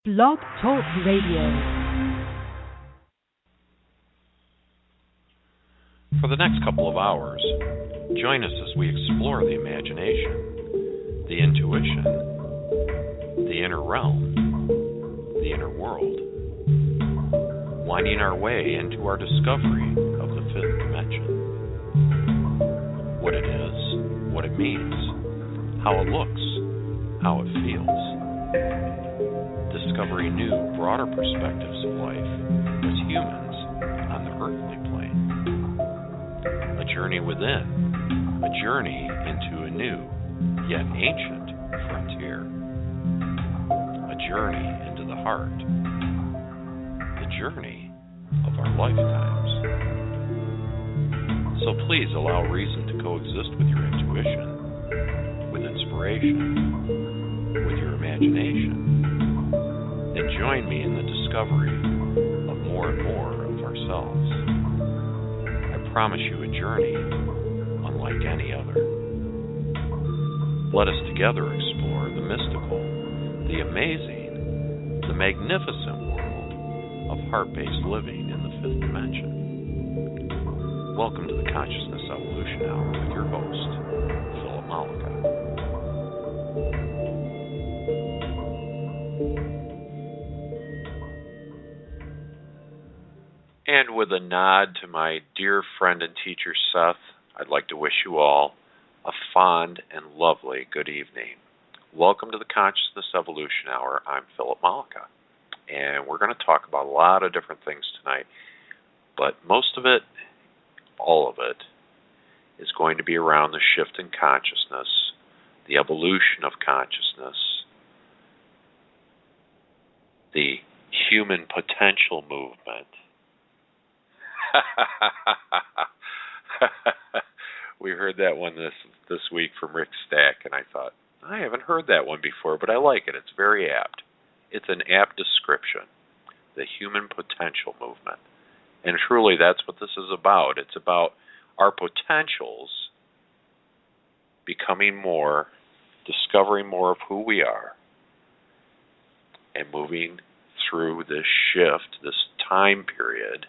Blog Talk Radio. For the next couple of hours, join us as we explore the imagination, the intuition, the inner realm, the inner world, winding our way into our discovery of the fifth dimension. What it is, what it means, how it looks, how it feels. Discovering new, broader perspectives of life as humans on the earthly plane. A journey within, a journey into a new, yet ancient frontier. A journey into the heart. The journey of our lifetimes. So please allow reason to coexist with your intuition, with inspiration, with your imagination, and join me in the discovery of more and more of ourselves. I promise you a journey unlike any other. Let us together explore the mystical, the amazing, the magnificent world of heart-based living in the fifth dimension. Welcome to the Consciousness Evolution Hour with your host, Mollica. And with a nod to my dear friend and teacher Seth, I'd like to wish you all a fond and lovely good evening. Welcome to the Consciousness Evolution Hour. I'm Mollica, and we're going to talk about a lot of different things tonight, but most of it, all of it, is going to be around the shift in consciousness, the evolution of consciousness, the human potential movement. We heard that one this week from Rick Stack, and I thought, I haven't heard that one before, but I like it. It's very apt. It's an apt description, the human potential movement. And truly, that's what this is about. It's about our potentials becoming more, discovering more of who we are, and moving through this shift, this time period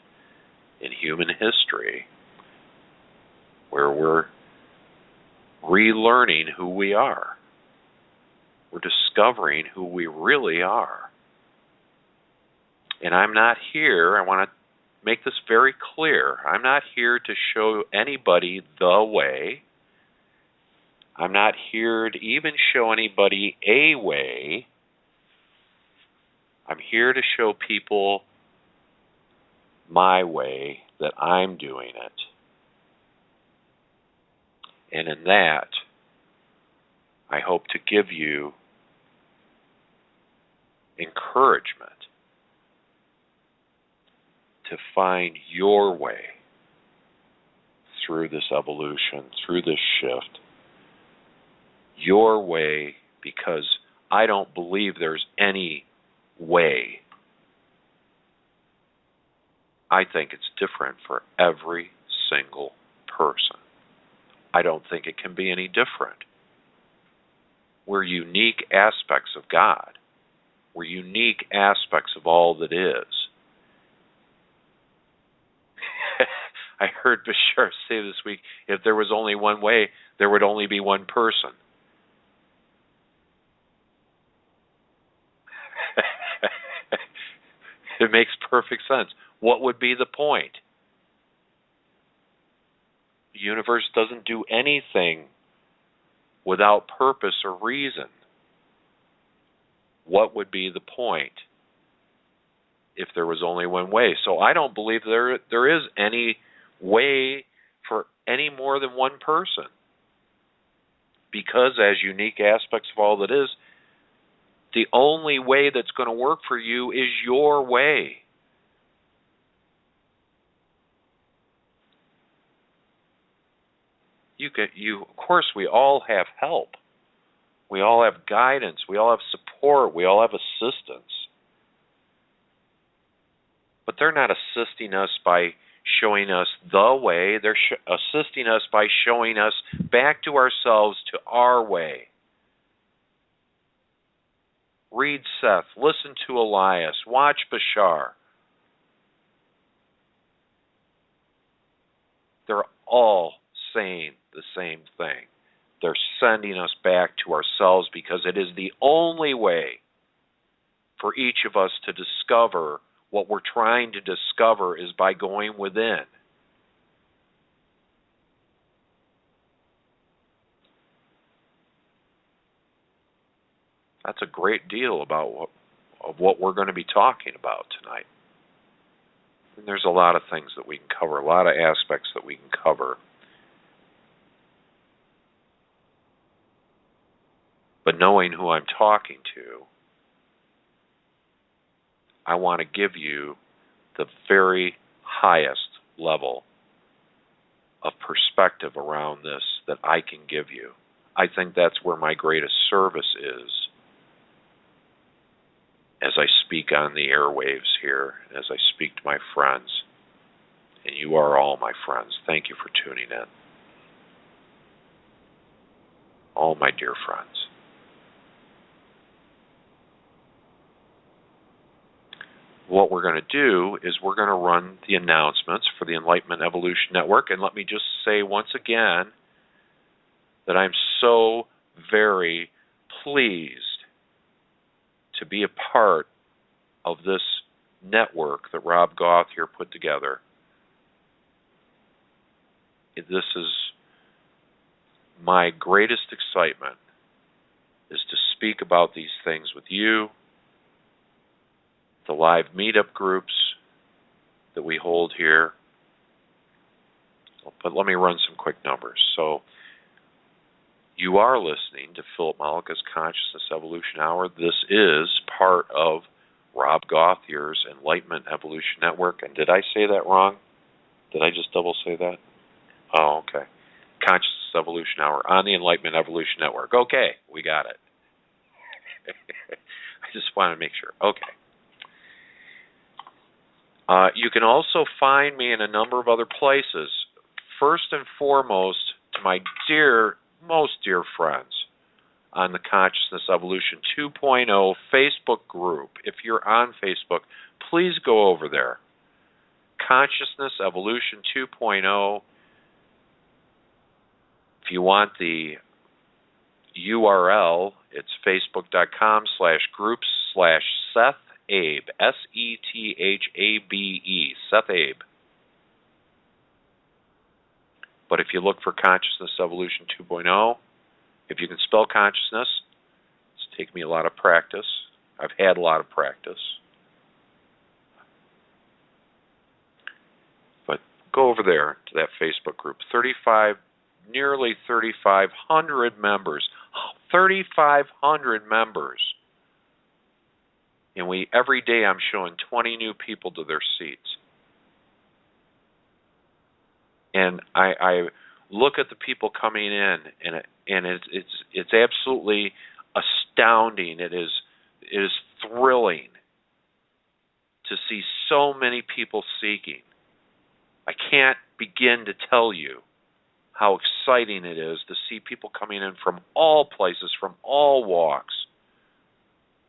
in human history where we're relearning who we are. We're discovering who we really are. And I'm not here, I want to make this very clear, I'm not here to show anybody the way. I'm not here to even show anybody a way. I'm here to show people my way, that I'm doing it. And in that, I hope to give you encouragement to find your way through this evolution, through this shift. Your way, because I don't believe there's any way. I think it's different for every single person. I don't think it can be any different. We're unique aspects of God. We're unique aspects of all that is. I heard Bashar say this week, if there was only one way, there would only be one person. It makes perfect sense. What would be the point? The universe doesn't do anything without purpose or reason. What would be the point if there was only one way? So I don't believe there is any way for any more than one person. Because as unique aspects of all that is, the only way that's going to work for you is your way. Of course, we all have help. We all have guidance. We all have support. We all have assistance. But they're not assisting us by showing us the way. They're assisting us by showing us back to ourselves, to our way. read Seth, listen to Elias, watch Bashar. They're all saying the same thing. They're sending us back to ourselves because it is the only way for each of us to discover what we're trying to discover is by going within. That's a great deal about what we're going to be talking about tonight. And there's a lot of things that we can cover, a lot of aspects that we can cover. But knowing who I'm talking to, I want to give you the very highest level of perspective around this that I can give you. I think that's where my greatest service is as I speak on the airwaves here, as I speak to my friends. And you are all my friends. Thank you for tuning in. All my dear friends. What we're going to do is we're going to run the announcements for the Enlightenment Evolution Network. And let me just say once again that I'm so very pleased to be a part of this network that Rob Goth here put together. This is my greatest excitement, is to speak about these things with you, the live meetup groups that we hold here. But let me run some quick numbers. So you are listening to Philip Mollica's Consciousness Evolution Hour. This is part of Rob Gauthier's Enlightenment Evolution Network. And did I say that wrong? Did I just double say that? Oh, okay. Consciousness Evolution Hour on the Enlightenment Evolution Network. Okay, we got it. I just want to make sure. Okay. You can also find me in a number of other places. First and foremost, to my most dear friends on the Consciousness Evolution 2.0 Facebook group. If you're on Facebook, please go over there. Consciousness Evolution 2.0. If you want the URL, it's facebook.com/groups/Seth Abe, SETHABE, Seth Abe. But if you look for Consciousness Evolution 2.0, if you can spell consciousness, it's taken me a lot of practice. I've had a lot of practice. But go over there to that Facebook group. Nearly 3,500 members. 3,500 members. And every day I'm showing 20 new people to their seats. And I look at the people coming in, and it's absolutely astounding. It is thrilling to see so many people seeking. I can't begin to tell you how exciting it is to see people coming in from all places, from all walks,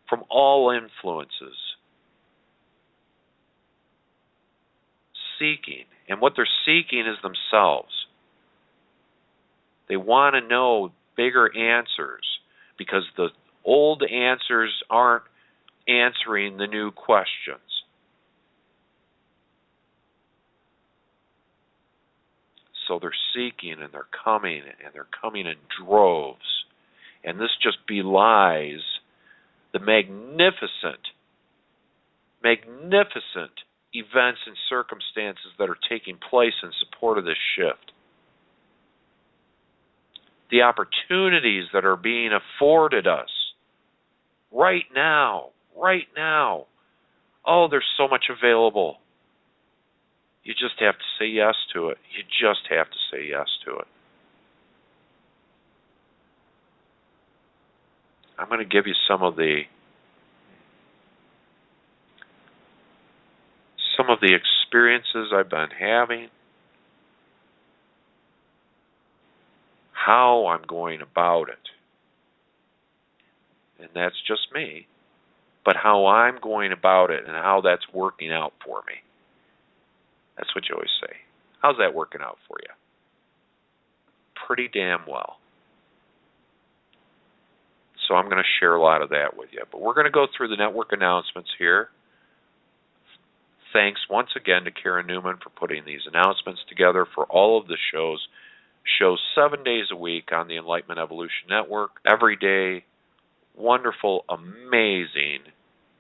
from all influences, seeking. And what they're seeking is themselves. They want to know bigger answers because the old answers aren't answering the new questions. So they're seeking and they're coming in droves. And this just belies the magnificent events and circumstances that are taking place in support of this shift. The opportunities that are being afforded us right now. Oh, there's so much available. You just have to say yes to it. You just have to say yes to it. I'm going to give you some of the experiences I've been having, how I'm going about it. And that's just me. but how I'm going about it and how that's working out for me. That's what you always say. How's that working out for you? Pretty damn well. So I'm going to share a lot of that with you. But we're going to go through the network announcements here. Thanks once again to Karen Newman for putting these announcements together for all of the shows. Shows 7 days a week on the Enlightenment Evolution Network. Every day, wonderful, amazing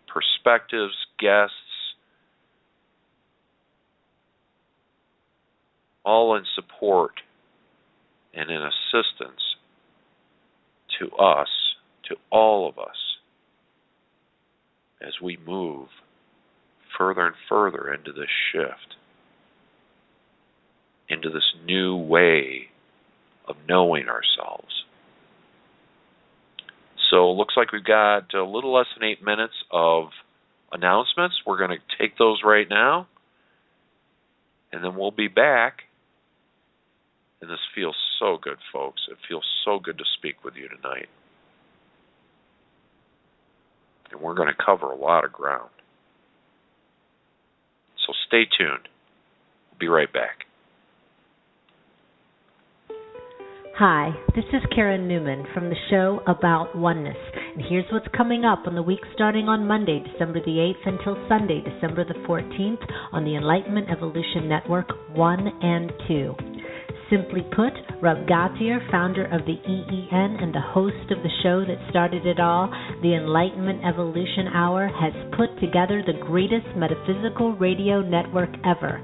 perspectives, guests, all in support and in assistance to us, to all of us, as we move further and further into this shift, into this new way of knowing ourselves. So it looks like we've got a little less than 8 minutes of announcements. We're going to take those right now, and then we'll be back. And this feels so good, folks. It feels so good to speak with you tonight. And we're going to cover a lot of ground. So stay tuned. We'll be right back. Hi, this is Karen Newman from the show About Oneness. And here's what's coming up on the week starting on Monday, December the 8th until Sunday, December the 14th on the Enlightenment Evolution Network 1 and 2. Simply put, Rob Gautier, founder of the EEN and the host of the show that started it all, the Enlightenment Evolution Hour, has put together the greatest metaphysical radio network ever.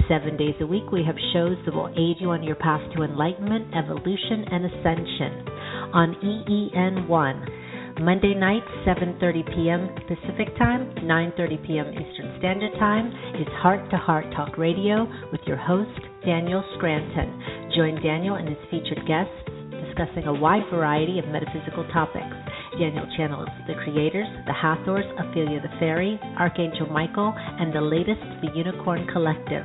7 days a week we have shows that will aid you on your path to enlightenment, evolution, and ascension. On EEN 1, Monday nights, 7:30 p.m. Pacific Time, 9:30 p.m. Eastern Standard Time, is Heart to Heart Talk Radio with your host, Daniel Scranton. Join Daniel and his featured guests discussing a wide variety of metaphysical topics. Daniel channels the Creators, the Hathors, Ophelia the Fairy, Archangel Michael, and the latest, the Unicorn Collective.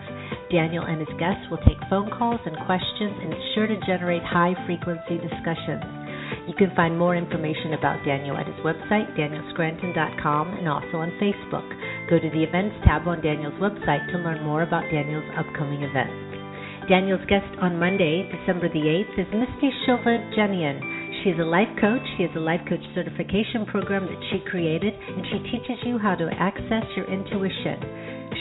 Daniel and his guests will take phone calls and questions, and it's sure to generate high-frequency discussions. You can find more information about Daniel at his website, danielscranton.com, and also on Facebook. Go to the Events tab on Daniel's website to learn more about Daniel's upcoming events. Daniel's guest on Monday, December the 8th, is Misty Shilva-Jenian. She is a life coach. She has a life coach certification program that she created, and she teaches you how to access your intuition.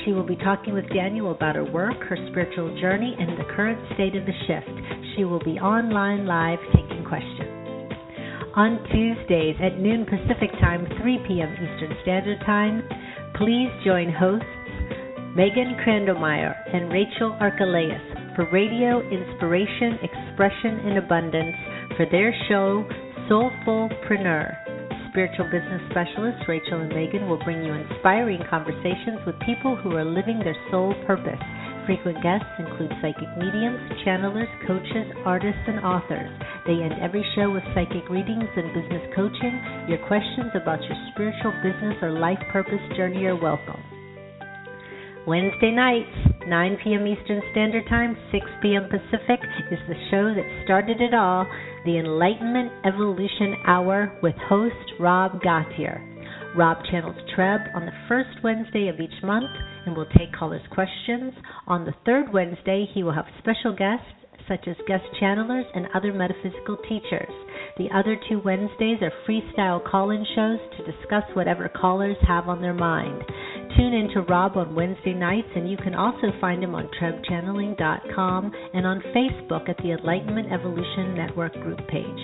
She will be talking with Daniel about her work, her spiritual journey, and the current state of the shift. She will be online live taking questions. On Tuesdays at noon Pacific Time, 3 p.m. Eastern Standard Time, please join hosts Megan Krandelmeyer and Rachel Archelaus for Radio Inspiration, Expression, and Abundance for their show Soulfulpreneur. Spiritual business specialists Rachel and Megan will bring you inspiring conversations with people who are living their soul purpose. Frequent guests include psychic mediums, channelers, coaches, artists, and authors. They end every show with psychic readings and business coaching. Your questions about your spiritual business or life purpose journey are welcome. Wednesday nights, 9 p.m. Eastern Standard Time, 6 p.m. Pacific, is the show that started it all, the Enlightenment Evolution Hour with host Rob Gautier. Rob channels Treb on the first Wednesday of each month and will take callers' questions. On the third Wednesday, he will have special guests such as guest channelers and other metaphysical teachers. The other 2 Wednesdays are freestyle call-in shows to discuss whatever callers have on their mind. Tune in to Rob on Wednesday nights, and you can also find him on trebchanneling.com and on Facebook at the Enlightenment Evolution Network group page.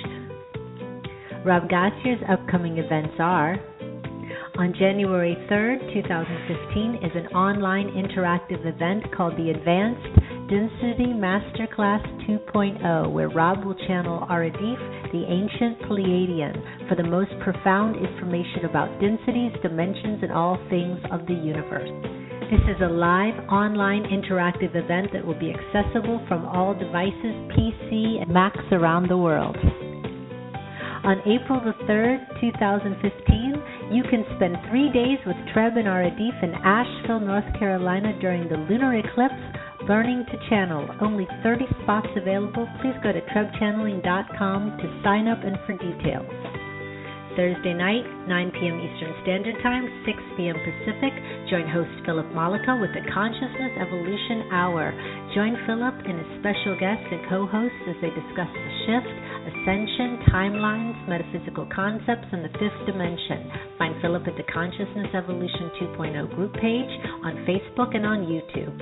Rob Gautier's upcoming events are: on January 3rd, 2015, is an online interactive event called the Advanced Density Masterclass 2.0, where Rob will channel Aradif, the ancient Pleiadian, for the most profound information about densities, dimensions, and all things of the universe. This is a live, online, interactive event that will be accessible from all devices, PC, and Macs around the world. On April the 3rd, 2015, you can spend 3 days with Treb and Aradif in Asheville, North Carolina during the lunar eclipse, Burning to Channel. Only 30 spots available. Please go to trebchanneling.com to sign up and for details. Thursday night, 9 p.m. Eastern Standard Time, 6 p.m. Pacific, join host Philip Mollica with the Consciousness Evolution Hour. Join Philip and his special guests and co-hosts as they discuss the shift, ascension, timelines, metaphysical concepts, and the fifth dimension. Find Philip at the Consciousness Evolution 2.0 group page on Facebook and on YouTube.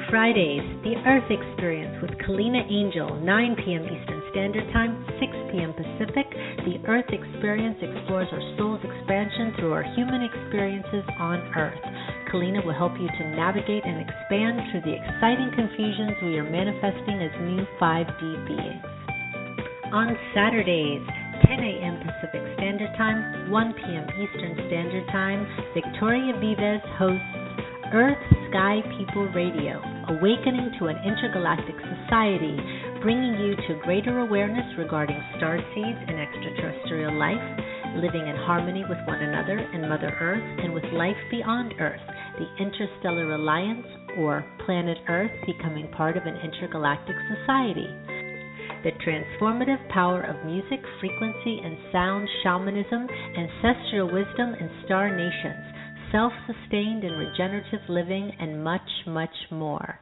Fridays, The Earth Experience with Kalina Angel, 9 p.m. Eastern Standard Time, 6 p.m. Pacific. The Earth Experience explores our soul's expansion through our human experiences on Earth. Kalina will help you to navigate and expand through the exciting confusions we are manifesting as new 5D beings. On Saturdays, 10 a.m. Pacific Standard Time, 1 p.m. Eastern Standard Time, Victoria Vives hosts Earth Sky People Radio, Awakening to an Intergalactic Society, bringing you to greater awareness regarding star seeds and extraterrestrial life, living in harmony with one another and Mother Earth and with life beyond Earth, the Interstellar Alliance, or Planet Earth becoming part of an intergalactic society. The transformative power of music, frequency, and sound, shamanism, ancestral wisdom, and star nations, self-sustained and regenerative living, and much, much more.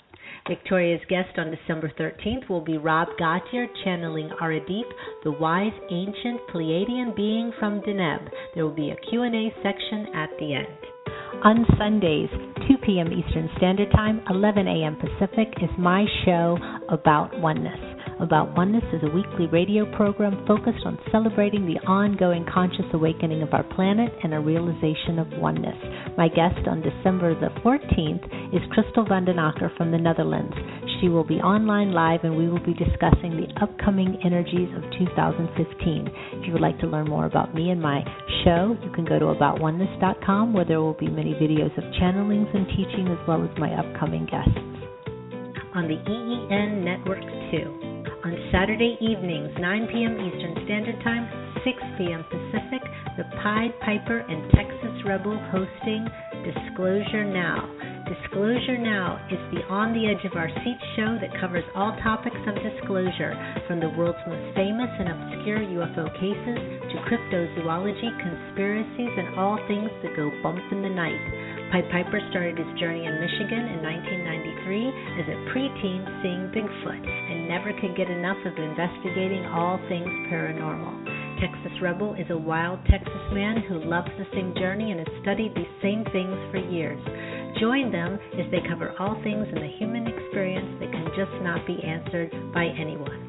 Victoria's guest on December 13th will be Rob Gautier, channeling Aradeep, the wise ancient Pleiadian being from Deneb. There will be a Q&A section at the end. On Sundays, 2 p.m. Eastern Standard Time, 11 a.m. Pacific, is my show About Oneness. About Oneness is a weekly radio program focused on celebrating the ongoing conscious awakening of our planet and a realization of oneness. My guest on December the 14th is Crystal van den Akker from the Netherlands. She will be online live and we will be discussing the upcoming energies of 2015. If you would like to learn more about me and my show, you can go to aboutoneness.com, where there will be many videos of channelings and teaching as well as my upcoming guests. On the EEN Network 2. On Saturday evenings, 9 p.m. Eastern Standard Time, 6 p.m. Pacific, the Pied Piper and Texas Rebel hosting Disclosure Now. Disclosure Now is the On the Edge of Our Seat show that covers all topics of disclosure, from the world's most famous and obscure UFO cases to cryptozoology, conspiracies, and all things that go bump in the night. Pied Piper started his journey in Michigan in 1993 as a preteen seeing Bigfoot and never could get enough of investigating all things paranormal. Texas Rebel is a wild Texas man who loves the same journey and has studied these same things for years. Join them as they cover all things in the human experience that can just not be answered by anyone.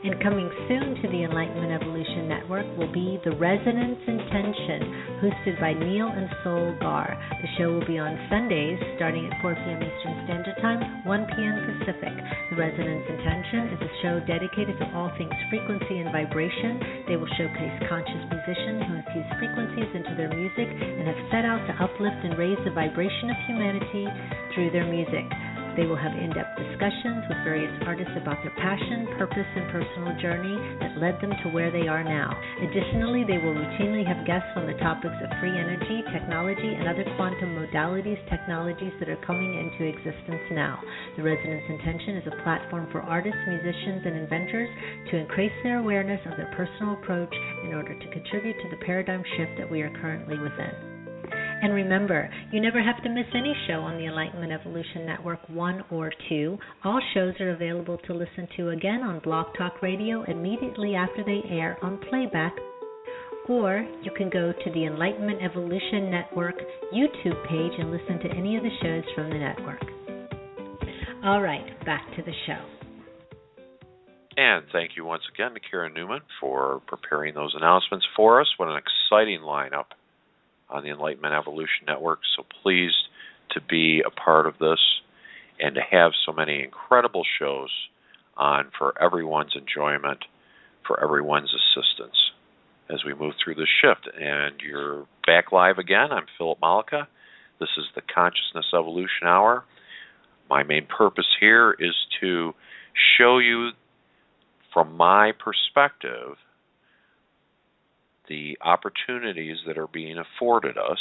And coming soon to the Enlightenment Evolution Network will be The Resonance Intention, hosted by Neil and Sol Gar. The show will be on Sundays, starting at 4 p.m. Eastern Standard Time, 1 p.m. Pacific. The Resonance Intention is a show dedicated to all things frequency and vibration. They will showcase conscious musicians who infuse frequencies into their music and have set out to uplift and raise the vibration of humanity through their music. They will have in-depth discussions with various artists about their passion, purpose, and personal journey that led them to where they are now. Additionally, they will routinely have guests on the topics of free energy, technology, and other quantum modalities, technologies that are coming into existence now. The Resonance Intention is a platform for artists, musicians, and inventors to increase their awareness of their personal approach in order to contribute to the paradigm shift that we are currently within. And remember, you never have to miss any show on the Enlightenment Evolution Network, 1 or 2. All shows are available to listen to again on Blog Talk Radio immediately after they air on playback. Or you can go to the Enlightenment Evolution Network YouTube page and listen to any of the shows from the network. All right, back to the show. And thank you once again to Karen Newman for preparing those announcements for us. What an exciting lineup on the Enlightenment Evolution Network. So pleased to be a part of this and to have so many incredible shows on for everyone's enjoyment, for everyone's assistance as we move through this shift. And you're back live again. I'm Philip Mollica. This is the Consciousness Evolution Hour. My main purpose here is to show you from my perspective the opportunities that are being afforded us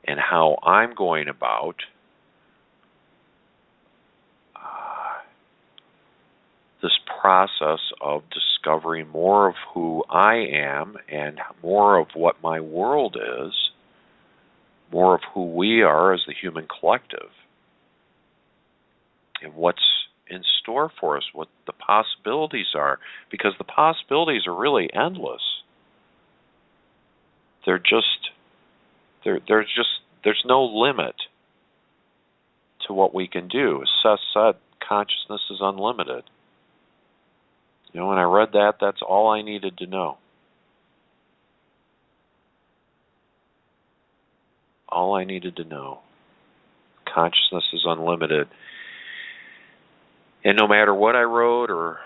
and how I'm going about this process of discovering more of who I am and more of what my world is, more of who we are as the human collective, and what's in store for us, what the possibilities are, because the possibilities are really endless. There's no limit to what we can do. As Seth said, consciousness is unlimited. You know, when I read that, that's all I needed to know. All I needed to know. Consciousness is unlimited. And no matter what I wrote or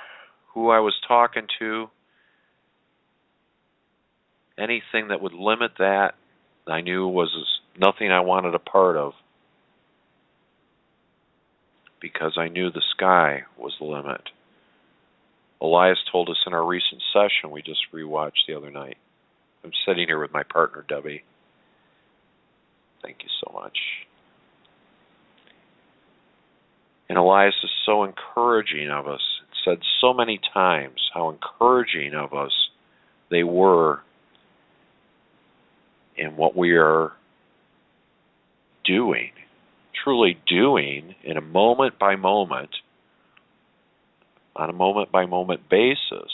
who I was talking to, anything that would limit that, I knew was nothing I wanted a part of, because I knew the sky was the limit. Elias told us in our recent session we just rewatched the other night. I'm sitting here with my partner, Debbie. Thank you so much. And Elias is so encouraging of us. It said so many times how encouraging of us they were in what we are doing, truly doing in a moment by moment, on a moment by moment basis,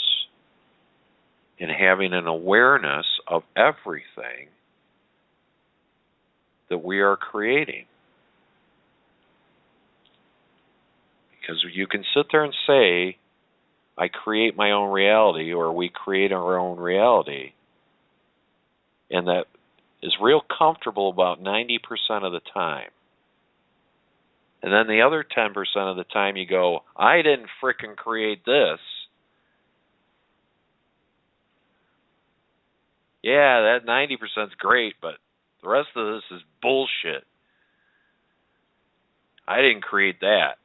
and having an awareness of everything that we are creating. Because you can sit there and say, I create my own reality, or we create our own reality, and that is real comfortable about 90% of the time. And then the other 10% of the time you go, I didn't frickin' create this. Yeah, that 90% is great, but the rest of this is bullshit. I didn't create that.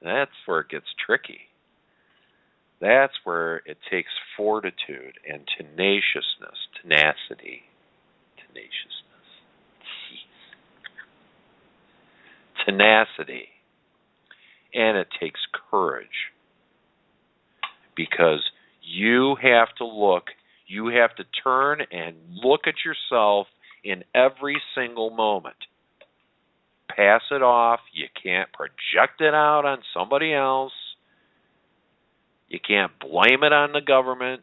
That's where it gets tricky. That's where it takes fortitude and tenacity. Tenacity. And it takes courage. Because you have to turn and look at yourself in every single moment. Pass it off. You can't project it out on somebody else. You can't blame it on the government.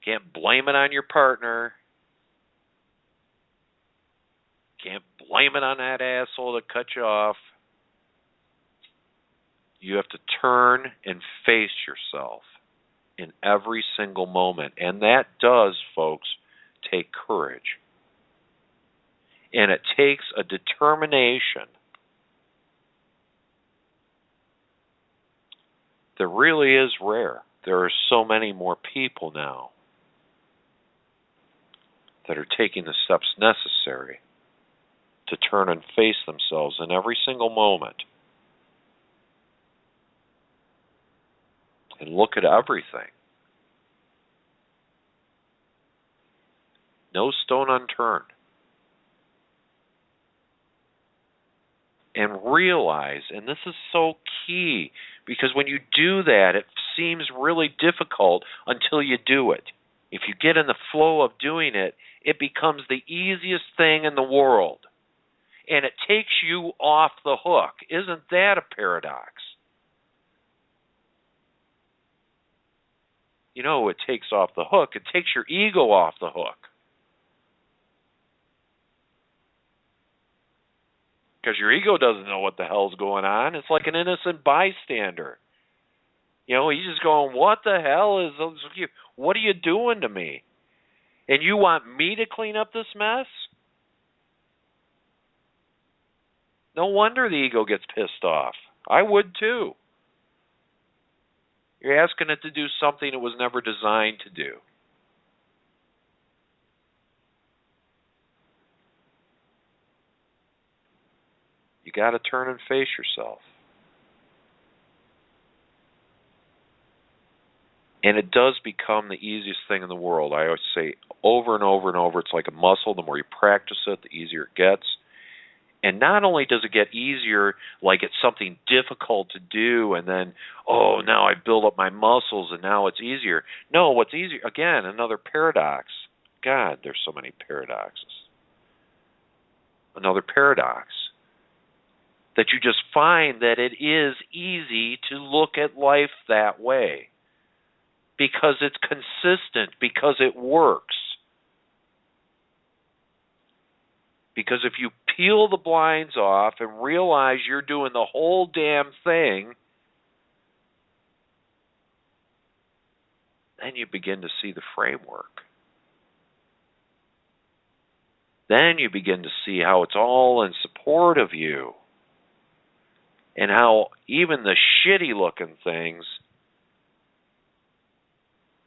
You can't blame it on your partner. You can't blame it on that asshole that cut you off. You have to turn and face yourself in every single moment. And that does, folks, take courage. And it takes a determination that really is rare. There are so many more people now that are taking the steps necessary to turn and face themselves in every single moment and look at everything. No stone unturned. And realize, and this is so key, because when you do that, it seems really difficult until you do it. If you get in the flow of doing it, it becomes the easiest thing in the world. And it takes you off the hook. Isn't that a paradox? You know, it takes off the hook. It takes your ego off the hook. Because your ego doesn't know what the hell's going on. It's like an innocent bystander. You know, he's just going, what the hell is this? What are you doing to me? And you want me to clean up this mess? No wonder the ego gets pissed off. I would too. You're asking it to do something it was never designed to do. You got to turn and face yourself. And it does become the easiest thing in the world. I always say over and over and over, it's like a muscle. The more you practice it, the easier it gets. And not only does it get easier, like it's something difficult to do, and then, oh, now I build up my muscles and now it's easier. No, what's easier, again, another paradox. God, there's so many paradoxes. Another paradox. That you just find that it is easy to look at life that way. Because it's consistent, because it works. Because if you peel the blinds off and realize you're doing the whole then you begin to see the framework. Then you begin to see how it's all in support of you. And how even the shitty looking things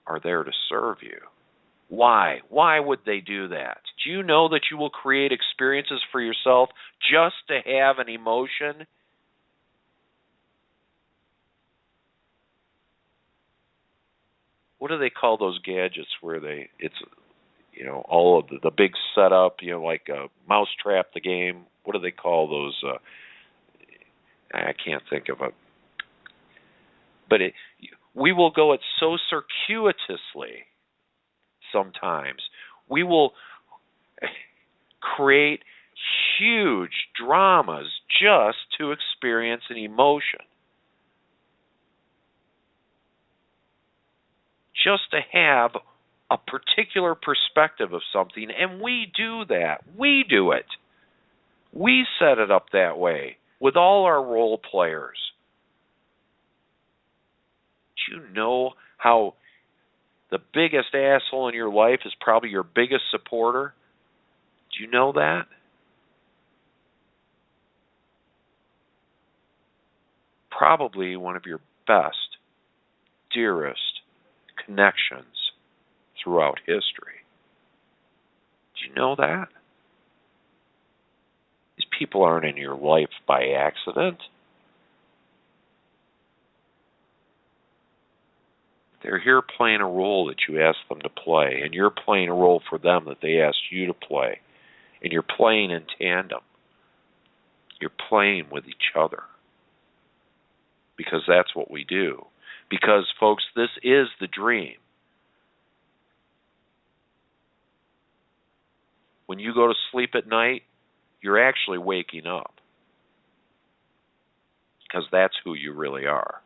are there to serve you. Why? Why would they do that? Do you know that you will create experiences for yourself just to have an emotion? What do they call those gadgets where it's all of the big setup, like Mousetrap the game? What do they call those? I can't think of it. But we will go it so circuitously sometimes. We will create huge dramas just to experience an emotion. Just to have a particular perspective of something, and we do that. We do it. We set it up that way with all our role players. Do you know how the biggest asshole in your life is probably your biggest supporter? Do you know that? Probably one of your best, dearest connections throughout history. Do you know that? These people aren't in your life by accident. They're here playing a role that you asked them to play, and you're playing a role for them that they asked you to play. And you're playing in tandem. You're playing with each other. Because that's what we do. Because, folks, this is the dream. When you go to sleep at night, you're actually waking up. Because that's who you really are.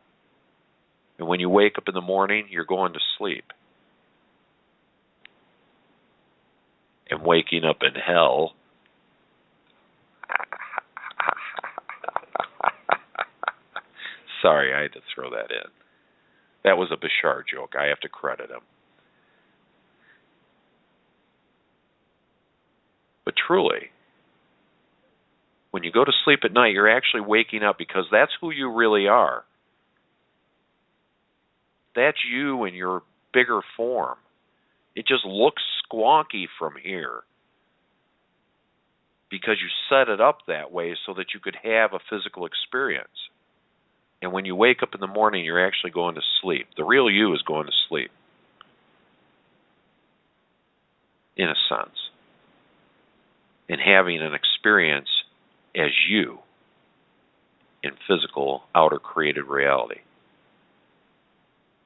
And when you wake up in the morning, you're going to sleep. And waking up in hell. Sorry, I had to throw that in. That was a Bashar joke. I have to credit him. But truly, when you go to sleep at night, you're actually waking up because that's who you really are. That's you in your bigger form. It just looks squonky from here because you set it up that way so that you could have a physical experience. And when you wake up in the morning, you're actually going to sleep. The real you is going to sleep, in a sense, and having an experience as you in physical, outer created reality.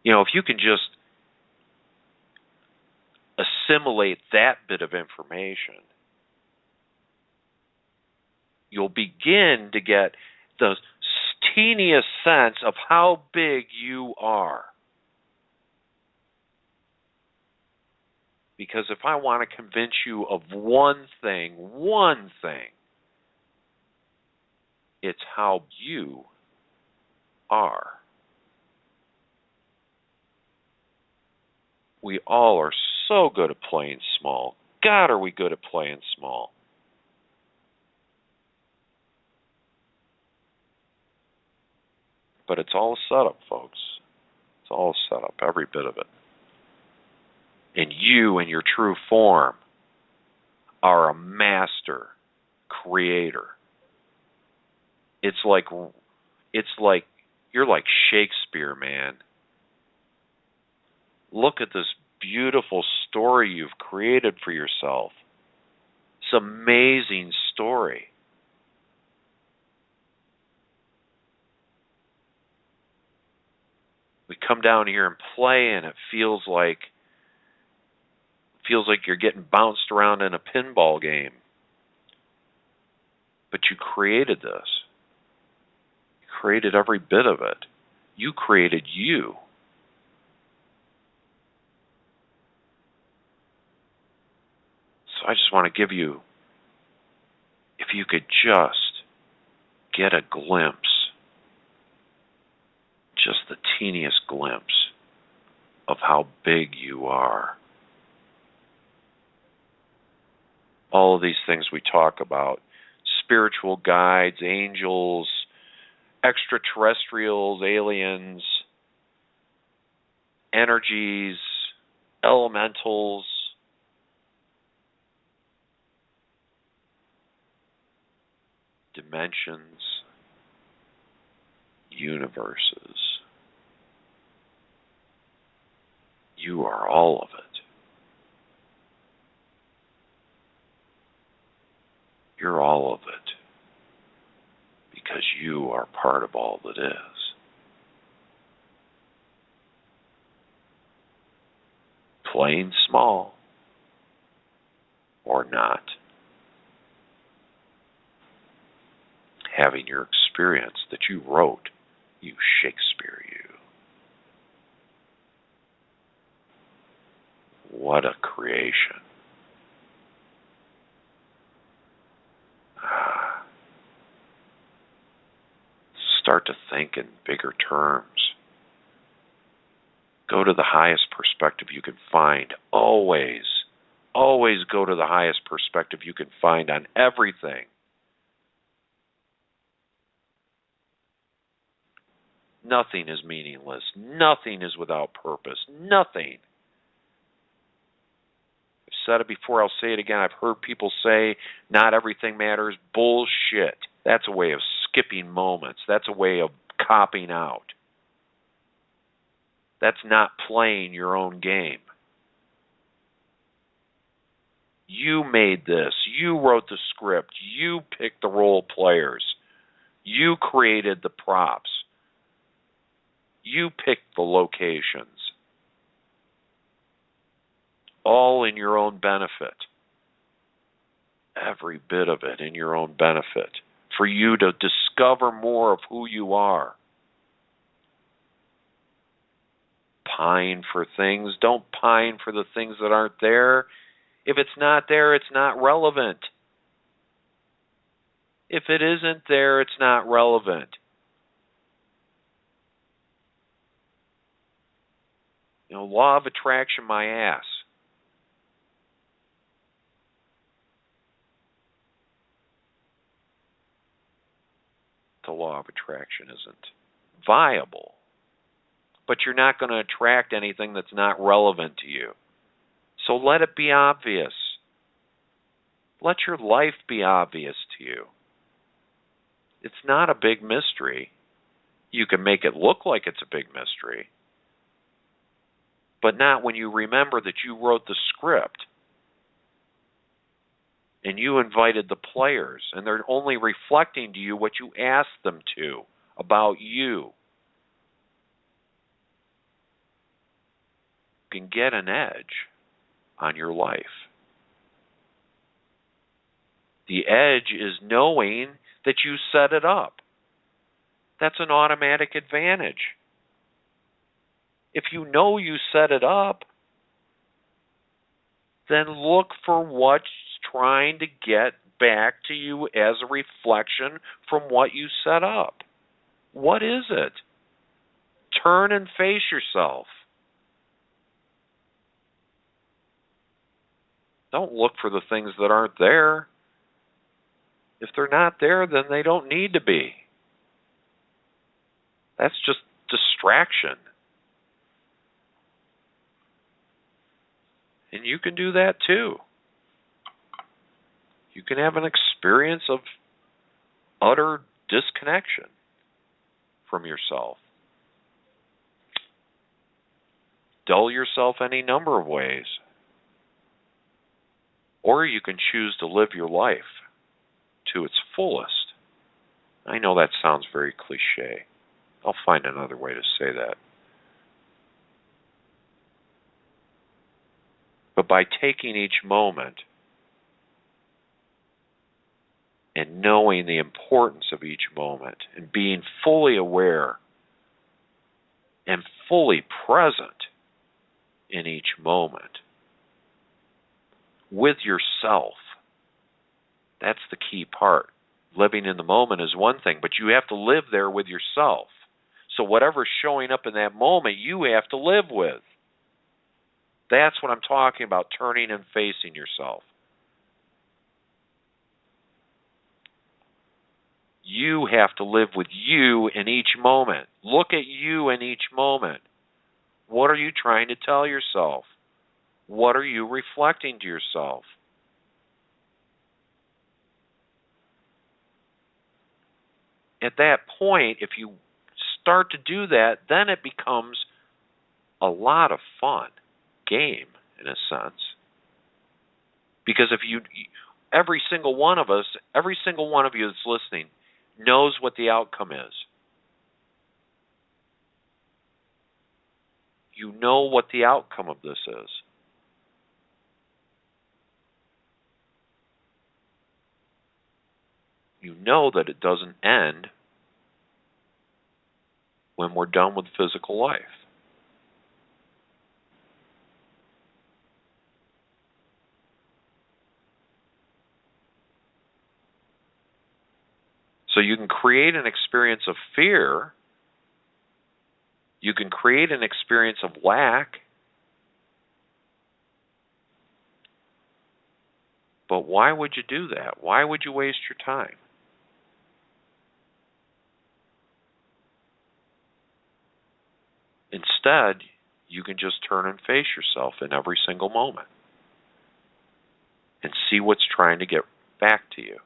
If you can just assimilate that bit of information, you'll begin to get the teeniest sense of how big you are. Because if I want to convince you of one thing, it's how you are. We all are so good at playing small. God, are we good at playing small. But it's all a setup, folks. It's all a setup, every bit of it. And you, in your true form, are a master creator. It's like you're like Shakespeare, man. Look at this beautiful story you've created for yourself. It's an amazing story. We come down here and play, and it feels like you're getting bounced around in a pinball game. But you created this. You created every bit of it. You created you. So I just want to give you, if you could just get a glimpse, just the teeniest glimpse of how big you are. All of these things we talk about, spiritual guides, angels, extraterrestrials, aliens, energies, elementals, dimensions, universes. You are all of it. You're all of it because you are part of all that is. Plain small or not. Having your experience that you wrote, you Shakespeare you. What a creation. Start to think in bigger terms. Go to the highest perspective you can find. Always go to the highest perspective you can find on everything. Nothing is meaningless. Nothing is without purpose. Nothing. I've said it before, I'll say it again. I've heard people say, not everything matters. Bullshit. That's a way of skipping moments. That's a way of copping out. That's not playing your own game. You made this. You wrote the script. You picked the role players. You created the props. You picked the locations. All in your own benefit. Every bit of it in your own benefit. For you to discover more of who you are. Pine for things. Don't pine for the things that aren't there. If it's not there, it's not relevant. If it isn't there, it's not relevant. You know, law of attraction, my ass. The law of attraction isn't viable. But you're not going to attract anything that's not relevant to you. So let it be obvious. Let your life be obvious to you. It's not a big mystery. You can make it look like it's a big mystery. But not when you remember that you wrote the script. And you invited the players. And they're only reflecting to you what you asked them to about you. You can get an edge on your life. The edge is knowing that you set it up. That's an automatic advantage. If you know you set it up, then look for what's trying to get back to you as a reflection from what you set up. What is it? Turn and face yourself. Don't look for the things that aren't there. If they're not there, then they don't need to be. That's just distraction. And you can do that too. You can have an experience of utter disconnection from yourself. Dull yourself any number of ways. Or you can choose to live your life to its fullest. I know that sounds very cliche. I'll find another way to say that. But by taking each moment and knowing the importance of each moment and being fully aware and fully present in each moment with yourself, that's the key part. Living in the moment is one thing, but you have to live there with yourself. So whatever's showing up in that moment, you have to live with. That's what I'm talking about, turning and facing yourself. You have to live with you in each moment. Look at you in each moment. What are you trying to tell yourself? What are you reflecting to yourself? At that point, if you start to do that, then it becomes a lot of fun, game in a sense. Because if every single one of us, every single one of you that's listening knows what the outcome is. You know what the outcome of this is. You know that it doesn't end when we're done with physical life. So you can create an experience of fear. You can create an experience of lack. But why would you do that? Why would you waste your time? Instead, you can just turn and face yourself in every single moment and see what's trying to get back to you.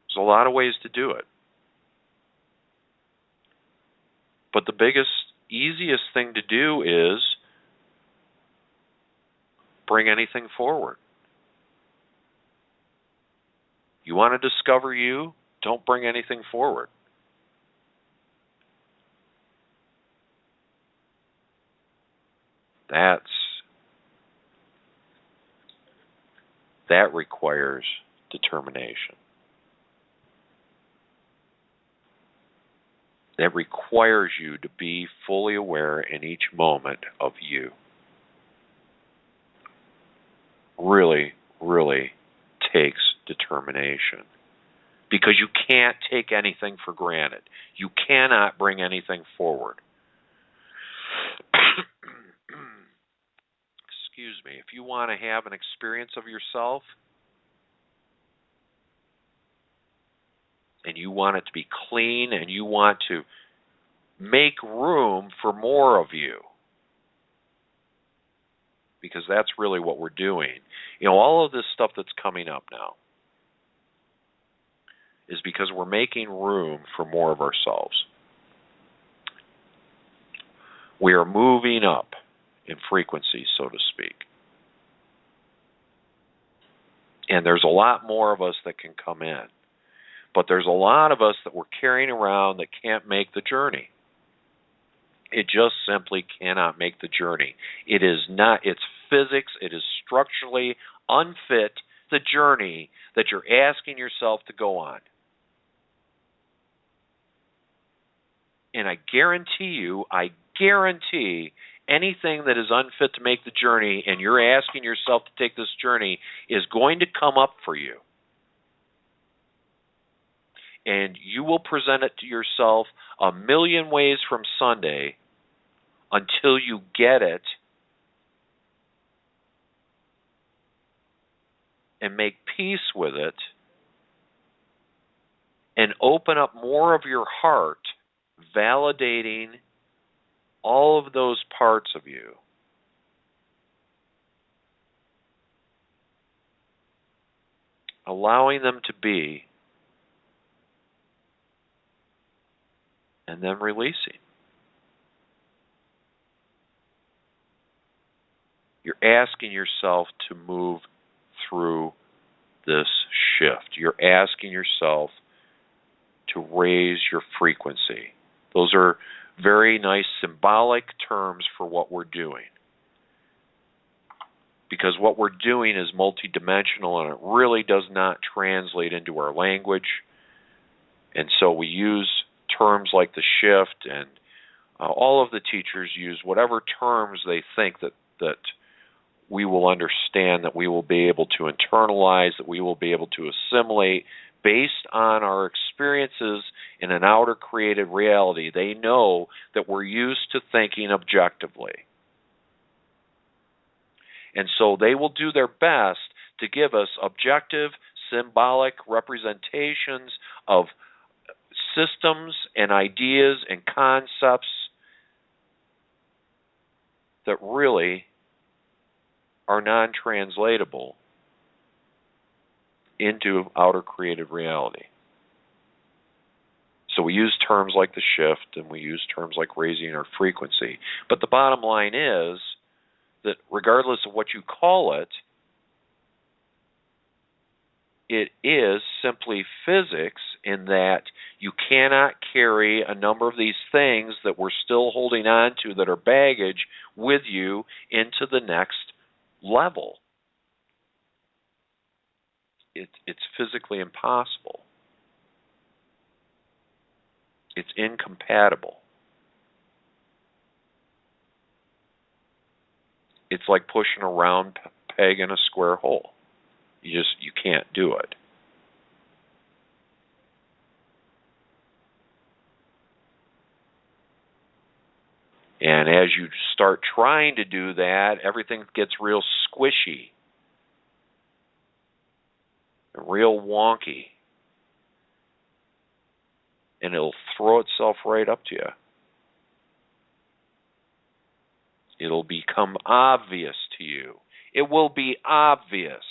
There's a lot of ways to do it. But the biggest, easiest thing to do is bring anything forward. You want to discover you? Don't bring anything forward. That requires determination. That requires you to be fully aware in each moment of you. Really, really takes determination. Because you can't take anything for granted. You cannot bring anything forward. Excuse me. If you want to have an experience of yourself, and you want it to be clean, and you want to make room for more of you, because that's really what we're doing. You know, all of this stuff that's coming up now is because we're making room for more of ourselves. We are moving up in frequency, so to speak. And there's a lot more of us that can come in. But there's a lot of us that we're carrying around that can't make the journey. It just simply cannot make the journey. It is not, it's physics, it is structurally unfit, the journey that you're asking yourself to go on. And I guarantee anything that is unfit to make the journey and you're asking yourself to take this journey is going to come up for you. And you will present it to yourself a million ways from Sunday until you get it and make peace with it and open up more of your heart, validating all of those parts of you. Allowing them to be, and then releasing. You're asking yourself to move through this shift. You're asking yourself to raise your frequency. Those are very nice symbolic terms for what we're doing. because what we're doing is multidimensional and it really does not translate into our language. And so we use terms like the shift, and all of the teachers use whatever terms they think that we will understand, that we will be able to internalize, that we will be able to assimilate based on our experiences in an outer created reality. They know that we're used to thinking objectively. And so they will do their best to give us objective, symbolic representations of systems and ideas and concepts that really are non-translatable into outer created reality. So we use terms like the shift, and we use terms like raising our frequency. But the bottom line is that regardless of what you call it, it is simply physics, in that you cannot carry a number of these things that we're still holding on to that are baggage with you into the next level. It's physically impossible. It's incompatible. It's like pushing a round peg in a square hole. You can't do it. And as you start trying to do that, everything gets real squishy, real wonky, and it'll throw itself right up to you. It'll become obvious to you. It will be obvious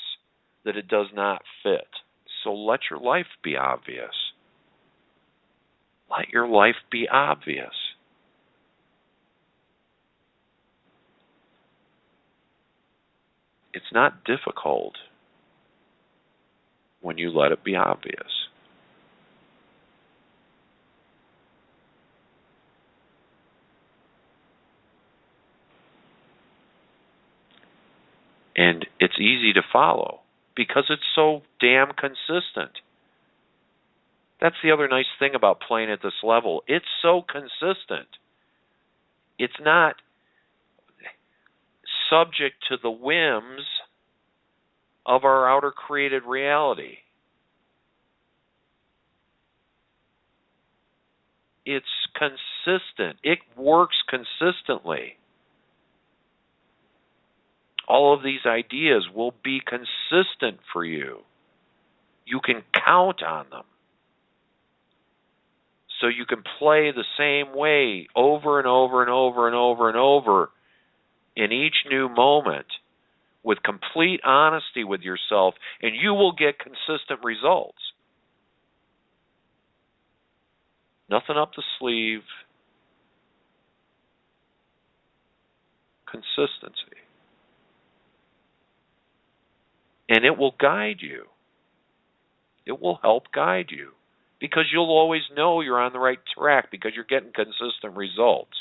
that it does not fit. So let your life be obvious. Let your life be obvious. It's not difficult when you let it be obvious. And it's easy to follow because it's so damn consistent. That's the other nice thing about playing at this level. It's so consistent. It's not subject to the whims of our outer created reality. It's consistent. It works consistently. All of these ideas will be consistent for you. You can count on them. So you can play the same way over and over and over and over and over in each new moment with complete honesty with yourself, and you will get consistent results. Nothing up the sleeve. Consistency. And it will guide you. It will help guide you, because you'll always know you're on the right track because you're getting consistent results.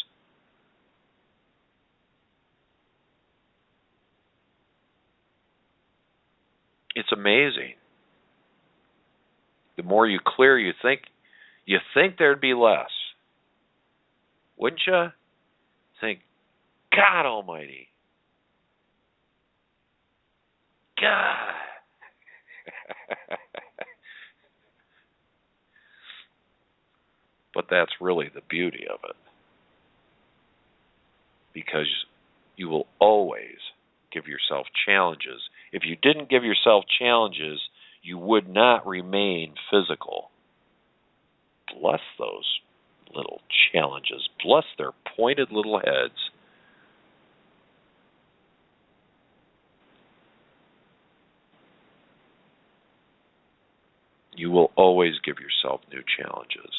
It's amazing. The more you clear, you think there'd be less. Wouldn't you? Think, God Almighty. God. But that's really the beauty of it. Because you will always give yourself challenges. If you didn't give yourself challenges, you would not remain physical. Bless those little challenges. Bless their pointed little heads. You will always give yourself new challenges.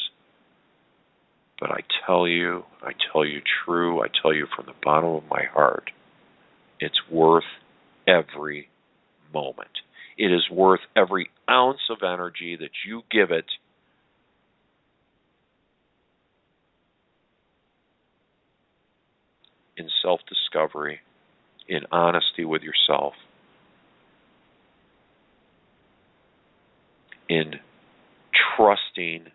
But I tell you true, I tell you from the bottom of my heart, it's worth every moment. It is worth every ounce of energy that you give it in self-discovery, in honesty with yourself, in trusting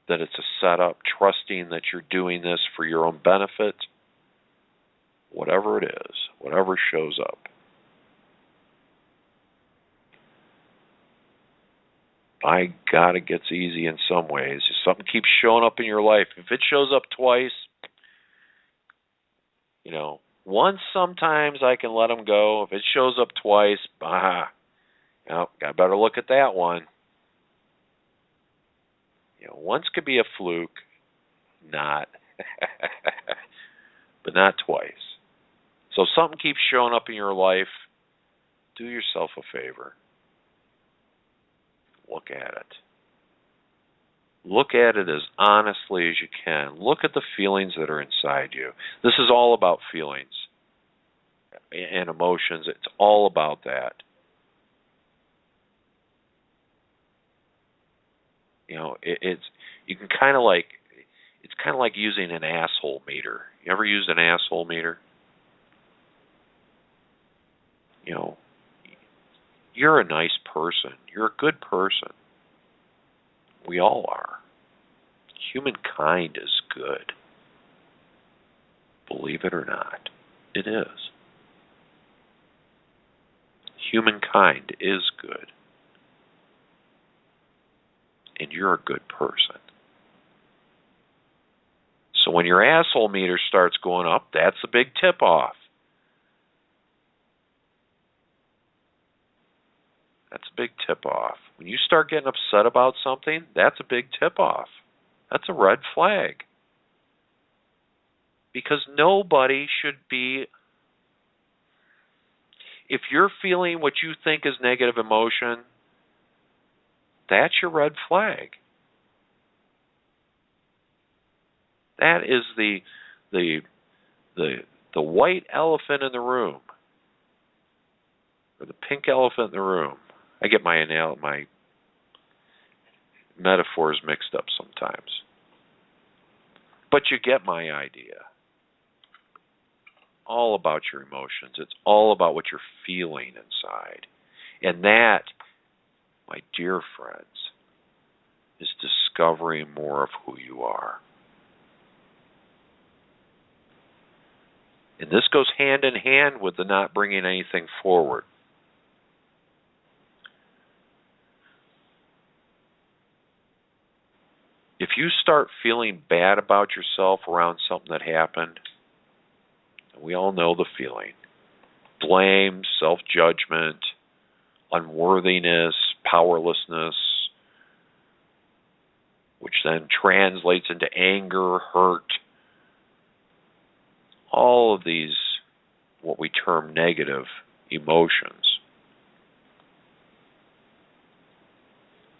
that it's a setup, trusting that you're doing this for your own benefit, whatever it is, whatever shows up. By God, it gets easy in some ways. If something keeps showing up in your life, if it shows up twice, once sometimes I can let them go. If it shows up twice, I better look at that one. Once could be a fluke, not, but not twice. So if something keeps showing up in your life, do yourself a favor. Look at it. Look at it as honestly as you can. Look at the feelings that are inside you. This is all about feelings and emotions. It's all about that. It's kind of like using an asshole meter. You ever used an asshole meter? You're a nice person. You're a good person. We all are. Humankind is good. Believe it or not, it is. Humankind is good. And you're a good person. So when your asshole meter starts going up, that's a big tip-off. That's a big tip-off. When you start getting upset about something, that's a big tip-off. That's a red flag. Because nobody should be... If you're feeling what you think is negative emotion, that's your red flag. That is the white elephant in the room, or the pink elephant in the room. I get my metaphors mixed up sometimes. But you get my idea. All about your emotions. It's all about what you're feeling inside. And that, my dear friends, is discovering more of who you are. And this goes hand in hand with the not bringing anything forward. If you start feeling bad about yourself around something that happened, we all know the feeling. Blame, self-judgment, unworthiness, powerlessness, which then translates into anger, hurt. All of these, what we term negative emotions.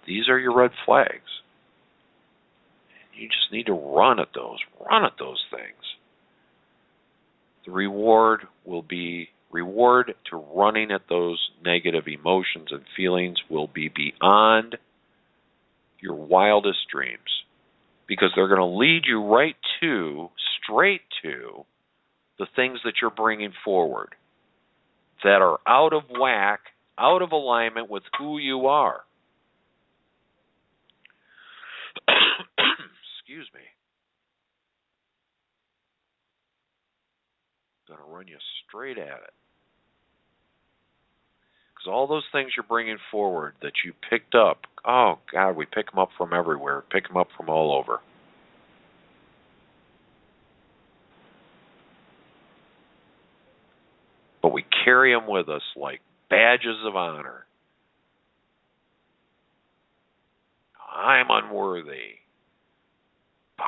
These are your red flags. You just need to run at those things. The reward to running at those negative emotions and feelings will be beyond your wildest dreams, because they're going to lead you straight to the things that you're bringing forward that are out of whack, out of alignment with who you are. Excuse me. I'm going to run you straight at it. Because all those things you're bringing forward that you picked up, oh God, we pick them up from everywhere, pick them up from all over. But we carry them with us like badges of honor. I'm unworthy. Bah.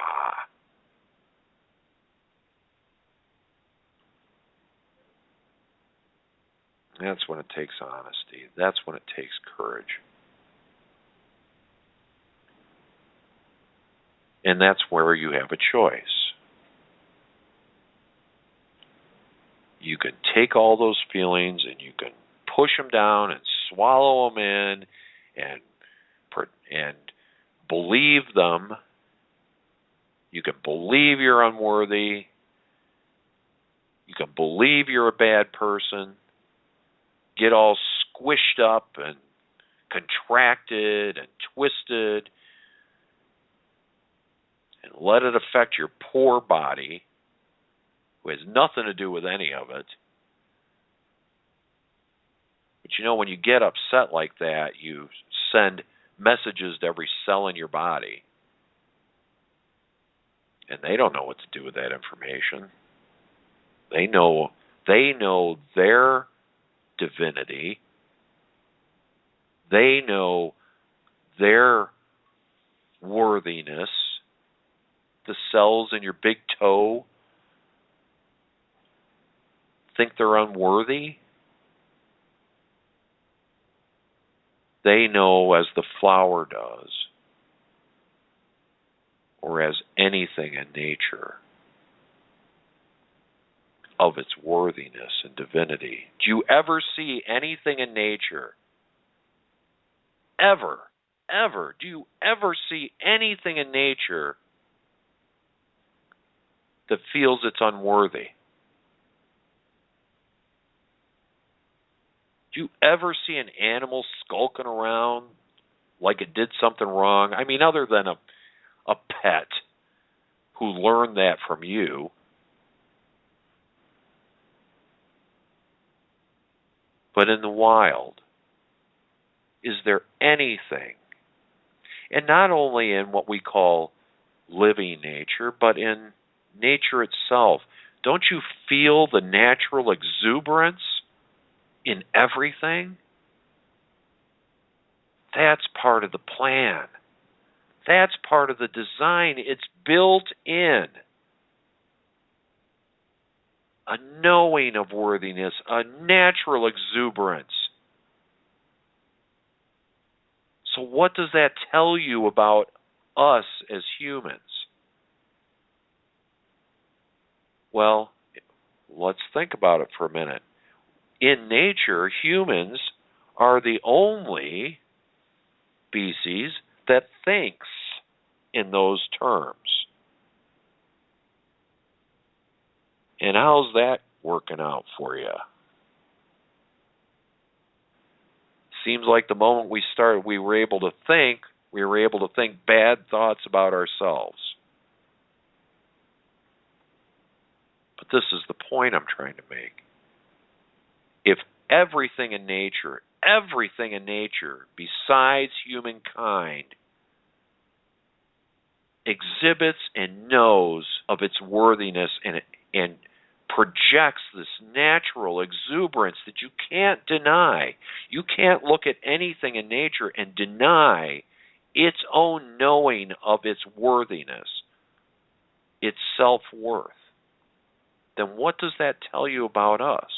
That's when it takes honesty. That's when it takes courage. And that's where you have a choice. You can take all those feelings and you can push them down and swallow them in and believe them. You can believe you're unworthy. You can believe you're a bad person, get all squished up and contracted and twisted, and let it affect your poor body, who has nothing to do with any of it. But you know, when you get upset like that, you send messages to every cell in your body. And they don't know what to do with that information. They know their divinity. They know their worthiness. The cells in your big toe think they're unworthy. They know, as the flower does, or as anything in nature, of its worthiness and divinity. Do you ever see anything in nature? Ever? Do you ever see anything in nature that feels it's unworthy? Do you ever see an animal skulking around like it did something wrong? I mean, other than a pet who learned that from you. But in the wild, is there anything, and not only in what we call living nature, but in nature itself, don't you feel the natural exuberance in everything? That's part of the plan. That's part of the design. It's built in. A knowing of worthiness, a natural exuberance. So what does that tell you about us as humans? Well, let's think about it for a minute. In nature, humans are the only species that thinks in those terms. And how's that working out for you? Seems like the moment we started, we were able to think bad thoughts about ourselves. But this is the point I'm trying to make. If everything in nature besides humankind exhibits and knows of its worthiness and projects this natural exuberance that you can't deny. You can't look at anything in nature and deny its own knowing of its worthiness, its self-worth. Then what does that tell you about us?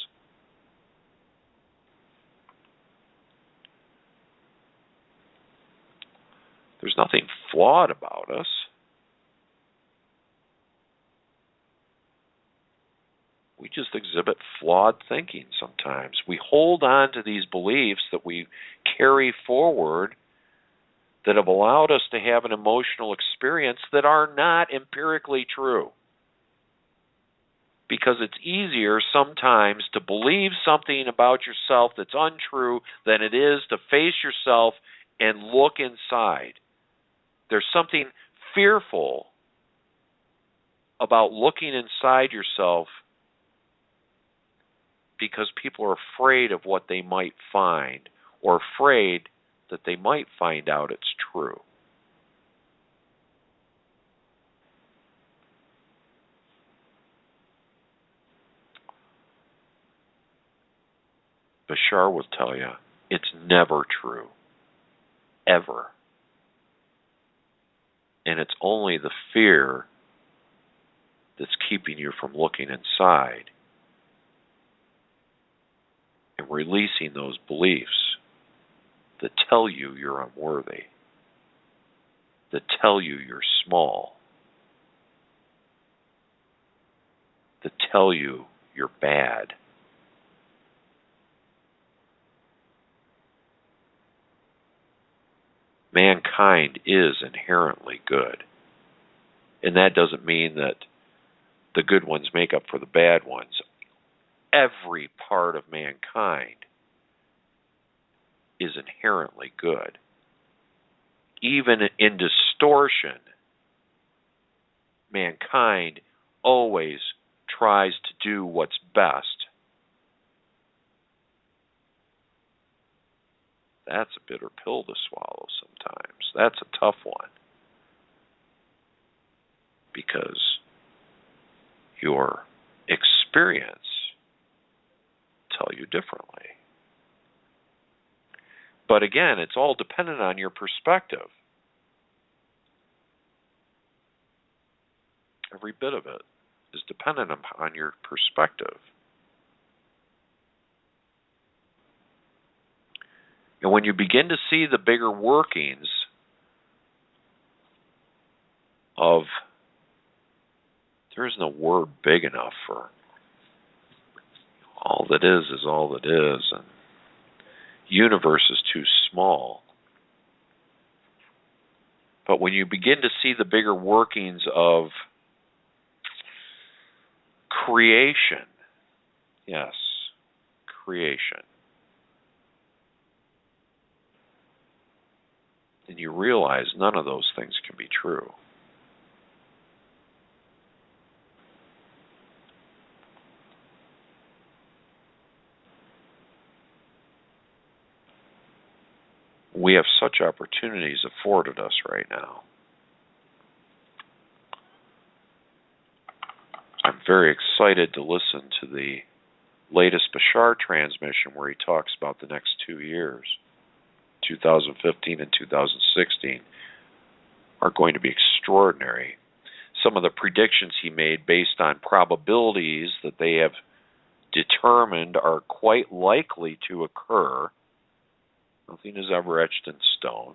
There's nothing flawed about us. We just exhibit flawed thinking sometimes. We hold on to these beliefs that we carry forward that have allowed us to have an emotional experience that are not empirically true. Because it's easier sometimes to believe something about yourself that's untrue than it is to face yourself and look inside. There's something fearful about looking inside yourself because people are afraid of what they might find, or afraid that they might find out it's true. Bashar will tell you, it's never true. Ever. And it's only the fear that's keeping you from looking inside and releasing those beliefs that tell you you're unworthy, that tell you you're small, that tell you you're bad. Mankind is inherently good. And that doesn't mean that the good ones make up for the bad ones. every part of mankind is inherently good. Even in distortion, mankind always tries to do what's best. That's a bitter pill to swallow sometimes. That's a tough one. Because your experience tell you differently. But again, it's all dependent on your perspective. Every bit of it is dependent on your perspective. And when you begin to see the bigger workings of, there isn't a word big enough for all that is all that is, and universe is too small. But when you begin to see the bigger workings of creation, yes, creation, then you realize none of those things can be true. We have such opportunities afforded us right now. I'm very excited to listen to the latest Bashar transmission where he talks about the next 2 years, 2015 and 2016, are going to be extraordinary. Some of the predictions he made based on probabilities that they have determined are quite likely to occur. Nothing is ever etched in stone.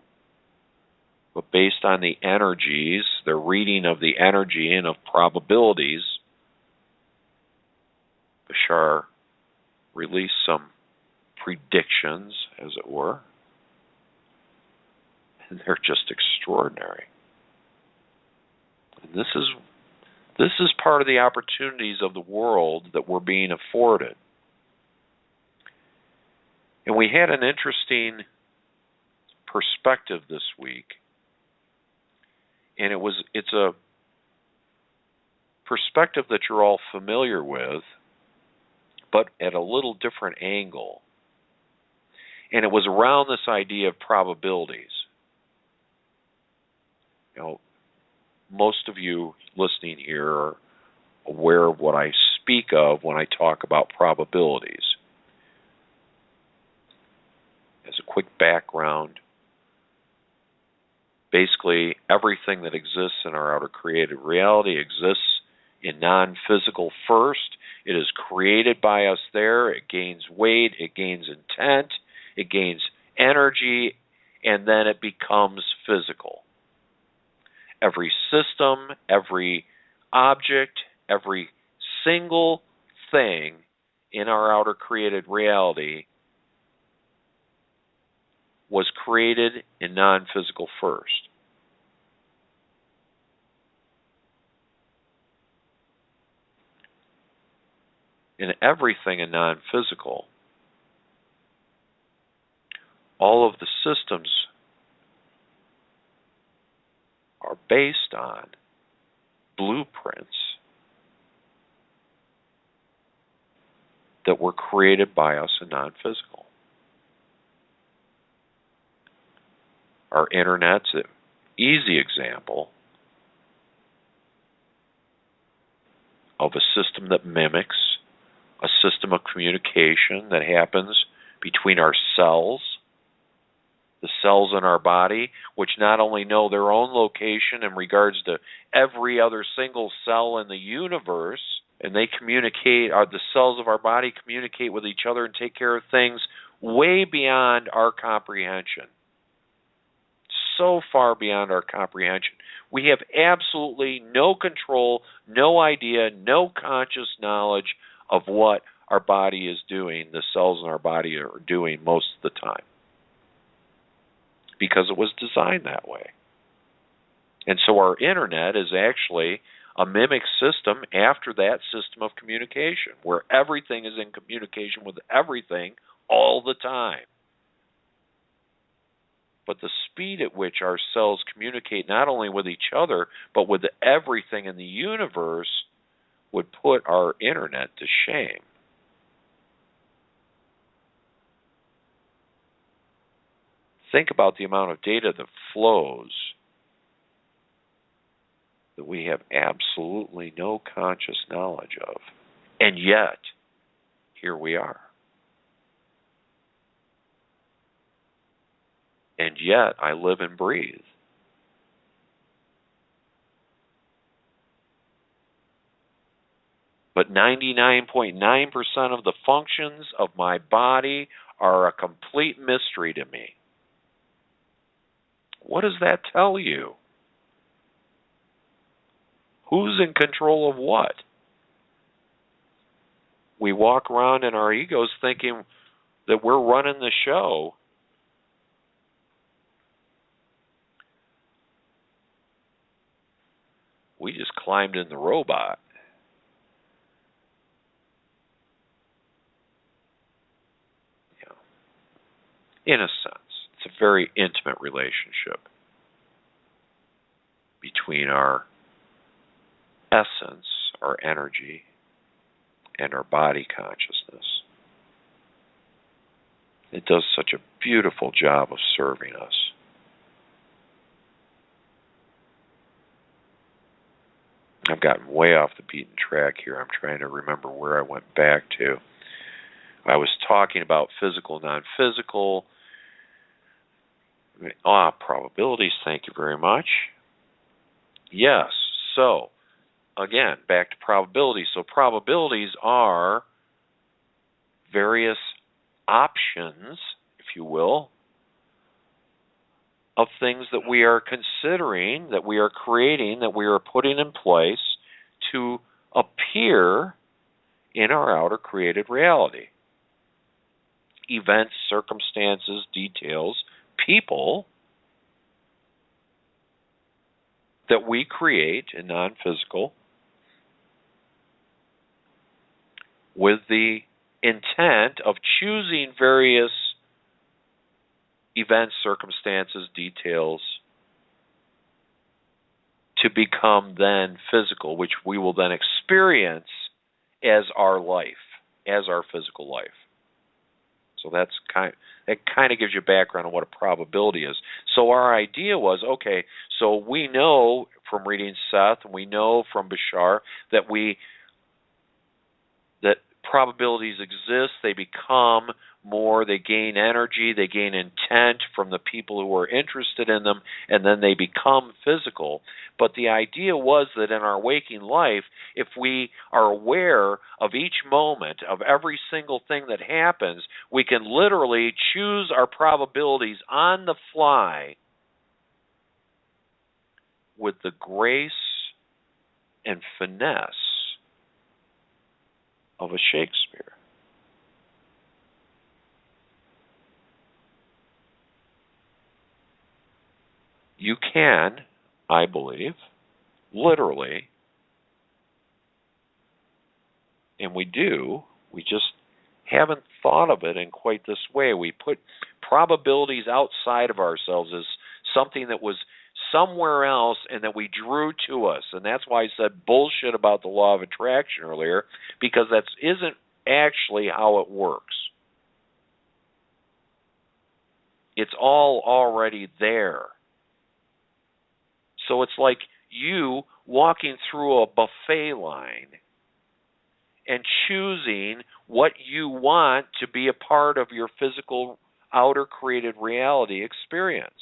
But based on the energies, their reading of the energy and of probabilities, Bashar released some predictions, as it were. And they're just extraordinary. And this is part of the opportunities of the world that we're being afforded. And we had an interesting perspective this week, and it's a perspective that you're all familiar with, but at a little different angle. And it was around this idea of probabilities. You know, most of you listening here are aware of what I speak of when I talk about probabilities. As a quick background, basically everything that exists in our outer created reality exists in non-physical first. It is created by us there. It gains weight. It gains intent. It gains energy. And then it becomes physical. Every system, every object, every single thing in our outer created reality was created in non-physical first. In everything in non-physical, all of the systems are based on blueprints that were created by us in non-physical. Our internet's an easy example of a system that mimics a system of communication that happens between our cells, the cells in our body, which not only know their own location in regards to every other single cell in the universe, and they communicate, the cells of our body communicate with each other and take care of things way beyond our comprehension. So far beyond our comprehension. We have absolutely no control, no idea, no conscious knowledge of what our body is doing, the cells in our body are doing most of the time. Because it was designed that way. And so our internet is actually a mimic system after that system of communication, where everything is in communication with everything all the time. But the speed at which our cells communicate not only with each other, but with everything in the universe would put our internet to shame. Think about the amount of data that flows that we have absolutely no conscious knowledge of. And yet, here we are. And yet, I live and breathe. But 99.9% of the functions of my body are a complete mystery to me. What does that tell you? Who's in control of what? We walk around in our egos thinking that we're running the show. We just climbed in the robot. In a sense, it's a very intimate relationship between our essence, our energy, and our body consciousness. It does such a beautiful job of serving us. I've gotten way off the beaten track here. I'm trying to remember where I went back to. I was talking about physical, non-physical. Probabilities, thank you very much. Yes, so, again, back to probabilities. So probabilities are various options, if you will, of things that we are considering, that we are creating, that we are putting in place to appear in our outer created reality. Events, circumstances, details, people that we create in non-physical with the intent of choosing various events, circumstances, details to become then physical, which we will then experience as our life, as our physical life. So that kind of gives you background on what a probability is. So our idea was, okay, so we know from reading Seth, and we know from Bashar that probabilities exist, they become more, they gain energy, they gain intent from the people who are interested in them, and then they become physical. But the idea was that in our waking life, if we are aware of each moment, of every single thing that happens, we can literally choose our probabilities on the fly with the grace and finesse of a Shakespeare. You can, I believe, literally, and we do, we just haven't thought of it in quite this way. We put probabilities outside of ourselves as something that was somewhere else and that we drew to us. And that's why I said bullshit about the law of attraction earlier, because that isn't actually how it works. It's all already there. So it's like you walking through a buffet line and choosing what you want to be a part of your physical outer created reality experience.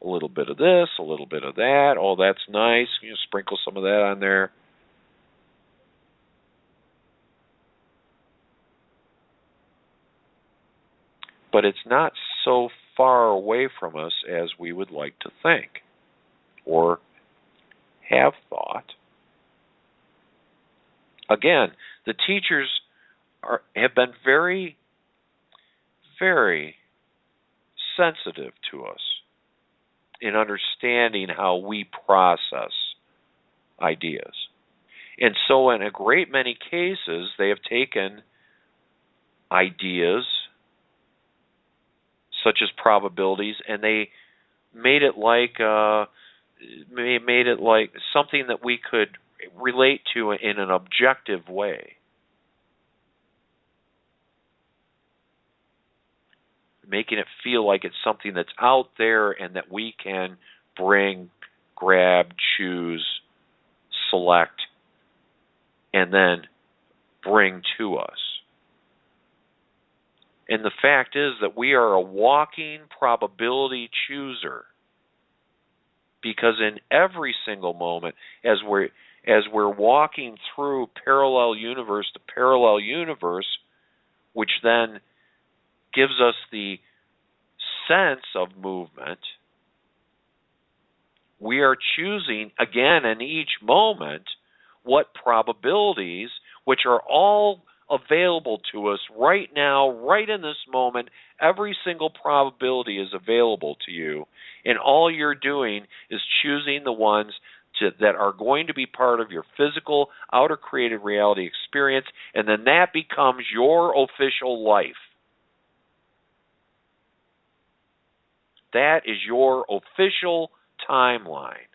A little bit of this, a little bit of that. Oh, that's nice. You sprinkle some of that on there. But it's not so far away from us as we would like to think or have thought. Again, the teachers have been very, very sensitive to us in understanding how we process ideas. And so in a great many cases, they have taken ideas such as probabilities, and they made it like something that we could relate to in an objective way. Making it feel like it's something that's out there and that we can bring, grab, choose, select, and then bring to us. And the fact is that we are a walking probability chooser, because in every single moment, as we're walking through parallel universe to parallel universe, which then gives us the sense of movement, we are choosing again in each moment what probabilities, which are all available to us right now, right in this moment. Every single probability is available to you, and all you're doing is choosing the ones that are going to be part of your physical outer created reality experience, and then that becomes your official life. That is your official timeline,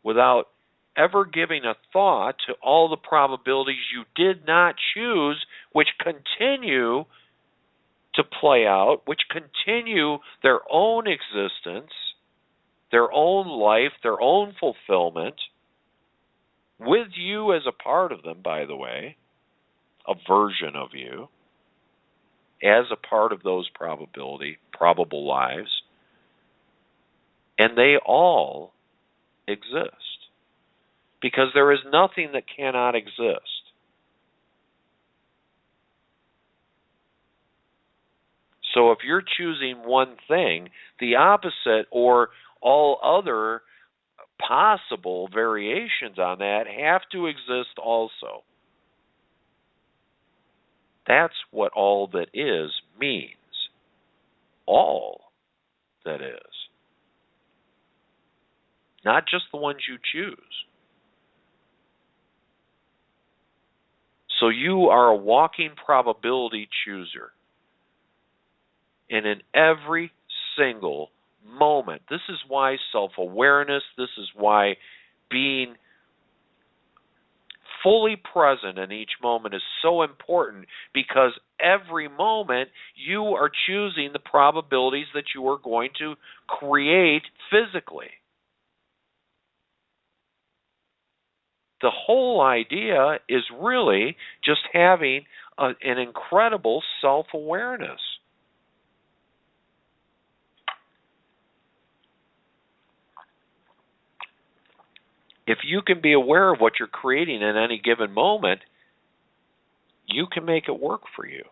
without ever giving a thought to all the probabilities you did not choose, which continue to play out, which continue their own existence, their own life, their own fulfillment, with you as a part of them, by the way, a version of you, as a part of those probable lives, and they all exist. Because there is nothing that cannot exist. So if you're choosing one thing, the opposite or all other possible variations on that have to exist also. That's what all that is means. All that is. Not just the ones you choose. So you are a walking probability chooser. And in every single moment, this is why self-awareness, this is why being fully present in each moment is so important, because every moment you are choosing the probabilities that you are going to create physically. The whole idea is really just having an incredible self-awareness. If you can be aware of what you're creating in any given moment, you can make it work for you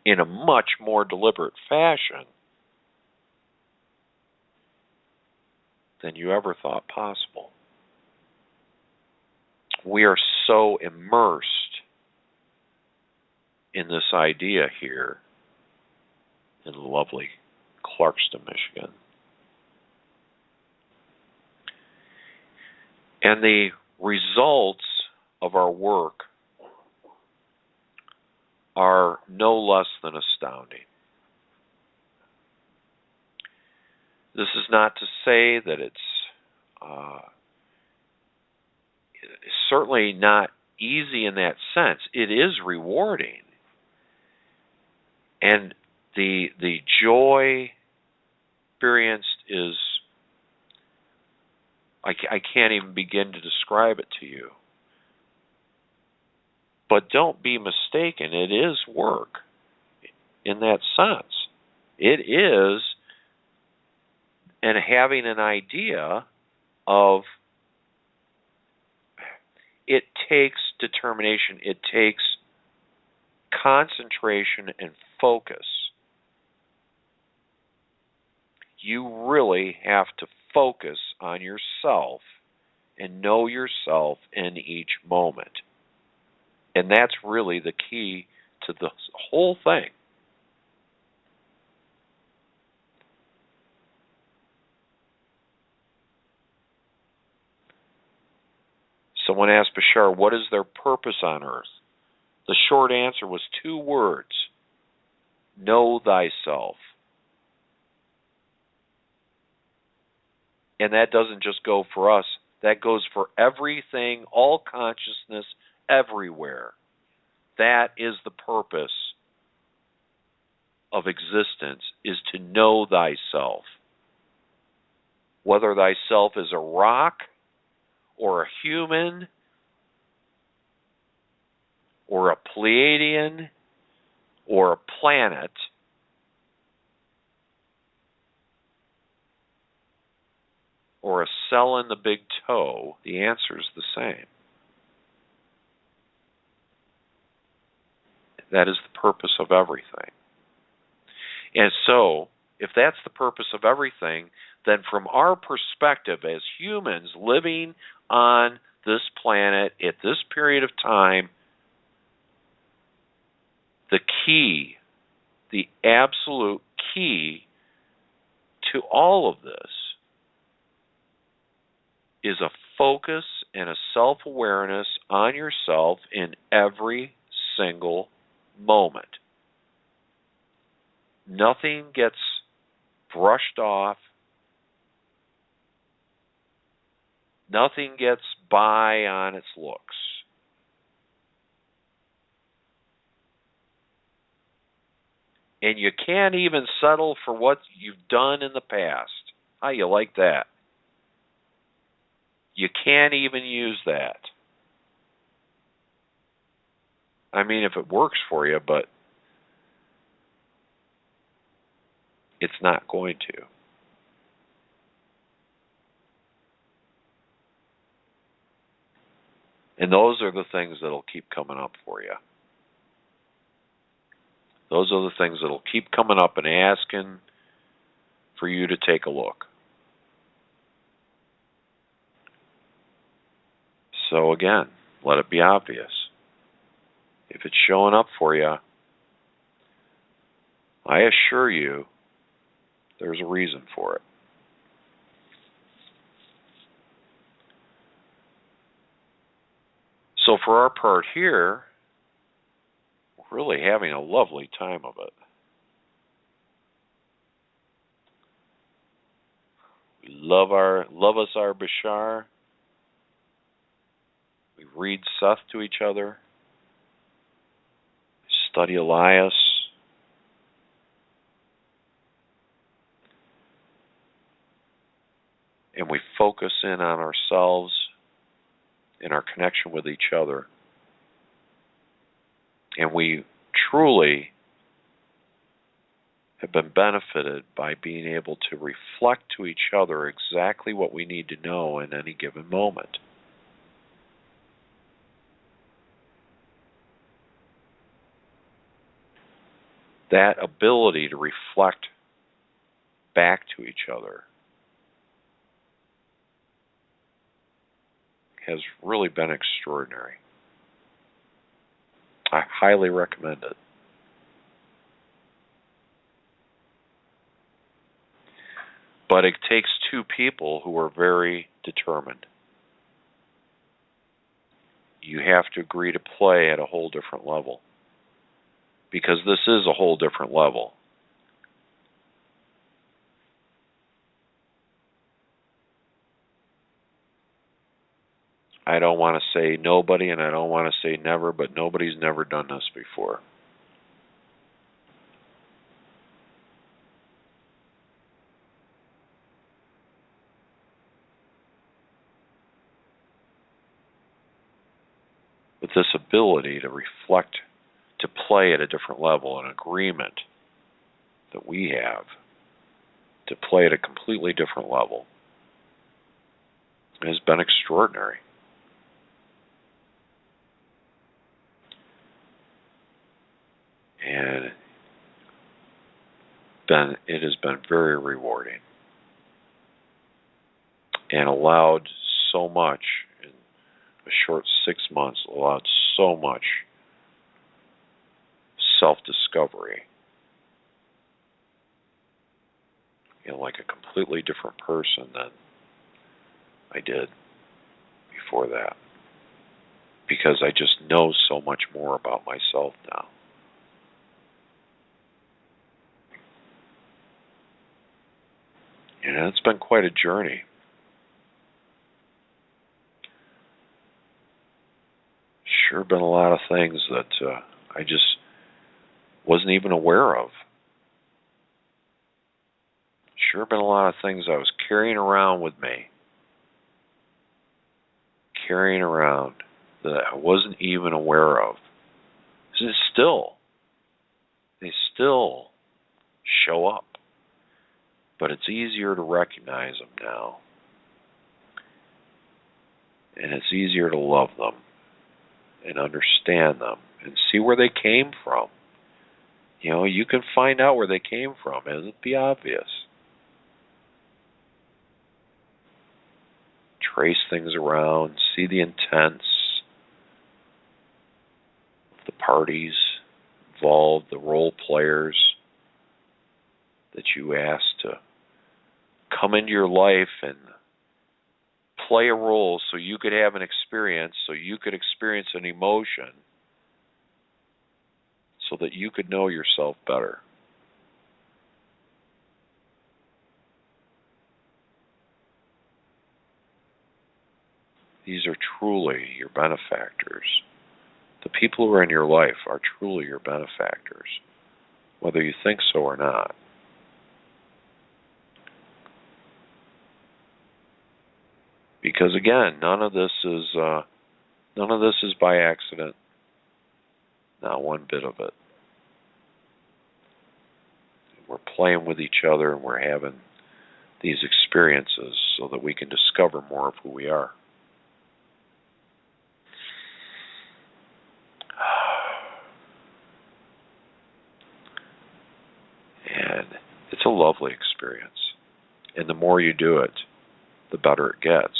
in a much more deliberate fashion than you ever thought possible. We are so immersed in this idea here in lovely Clarkston, Michigan. And the results of our work are no less than astounding. This is not to say that it's certainly not easy in that sense. It is rewarding. And the joy experienced is, I can't even begin to describe it to you. But don't be mistaken, it is work in that sense. It is, and having an idea of, it takes determination, it takes concentration and focus. You really have to focus on yourself and know yourself in each moment. And that's really the key to the whole thing. Someone asked Bashar, what is their purpose on earth? The short answer was 2 words: know thyself. And that doesn't just go for us. That goes for everything, all consciousness, everywhere. That is the purpose of existence, is to know thyself. Whether thyself is a rock or a human or a Pleiadian or a planet, or a cell in the big toe, the answer is the same. That is the purpose of everything. And so, if that's the purpose of everything, then from our perspective as humans living on this planet at this period of time, the key, the absolute key to all of this is a focus and a self-awareness on yourself in every single moment. Nothing gets brushed off. Nothing gets by on its looks. And you can't even settle for what you've done in the past. How you like that? You can't even use that. I mean, if it works for you, but it's not going to. And those are the things that'll keep coming up for you. Those are the things that'll keep coming up and asking for you to take a look. So again, let it be obvious. If it's showing up for you, I assure you there's a reason for it. So for our part here, we're really having a lovely time of it. We love us our Bashar. We read Seth to each other. We study Elias. And we focus in on ourselves and our connection with each other. And we truly have been benefited by being able to reflect to each other exactly what we need to know in any given moment. That ability to reflect back to each other has really been extraordinary. I highly recommend it. But it takes 2 people who are very determined. You have to agree to play at a whole different level. Because this is a whole different level. I don't want to say nobody and I don't want to say never, but nobody's never done this before. But this ability to reflect, to play at a different level, an agreement that we have to play at a completely different level has been extraordinary. And it has been very rewarding and allowed so much in a short 6 months, allowed so much self-discovery. Like a completely different person than I did before that. because I just know so much more about myself now. And it's been quite a journey. Sure been a lot of things that I just wasn't even aware of. Sure been a lot of things I was carrying around with me. Carrying around that I wasn't even aware of. They still show up. But it's easier to recognize them now. And it's easier to love them and understand them and see where they came from. You know, you can find out where they came from, and it'll be obvious. Trace things around, see the intents of the parties involved, the role players that you asked to come into your life and play a role so you could have an experience, so you could experience an emotion, so that you could know yourself better. These are truly your benefactors. The people who are in your life are truly your benefactors, whether you think so or not. Because again, none of this is by accident. Not one bit of it. We're playing with each other and we're having these experiences so that we can discover more of who we are. And it's a lovely experience. And the more you do it, the better it gets.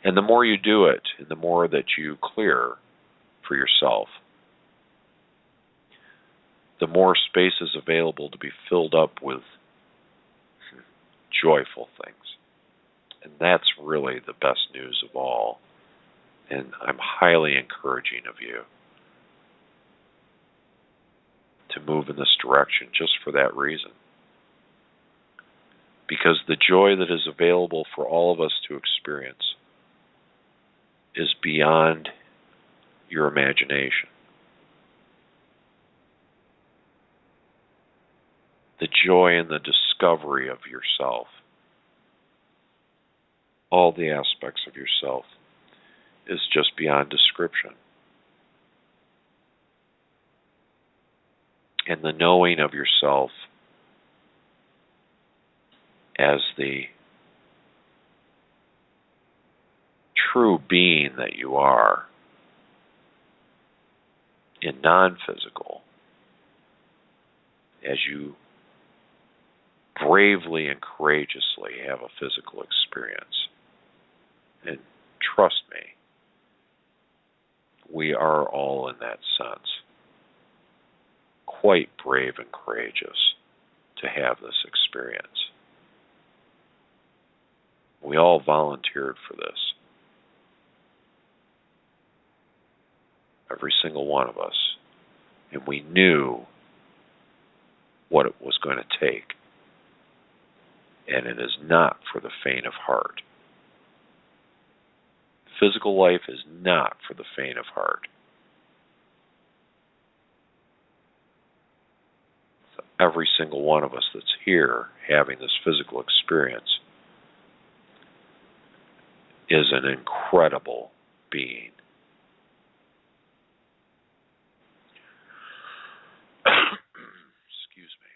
And the more you do it, and the more that you clear for yourself, the more space is available to be filled up with joyful things. And that's really the best news of all. And I'm highly encouraging of you to move in this direction just for that reason. Because the joy that is available for all of us to experience is beyond your imagination. The joy in the discovery of yourself, all the aspects of yourself, is just beyond description. And the knowing of yourself as the true being that you are in non-physical, as you bravely and courageously have a physical experience. And trust me, we are all in that sense quite brave and courageous to have this experience. We all volunteered for this. Every single one of us. And we knew what it was going to take. And it is not for the faint of heart. Physical life is not for the faint of heart. So every single one of us that's here having this physical experience is an incredible being. Excuse me.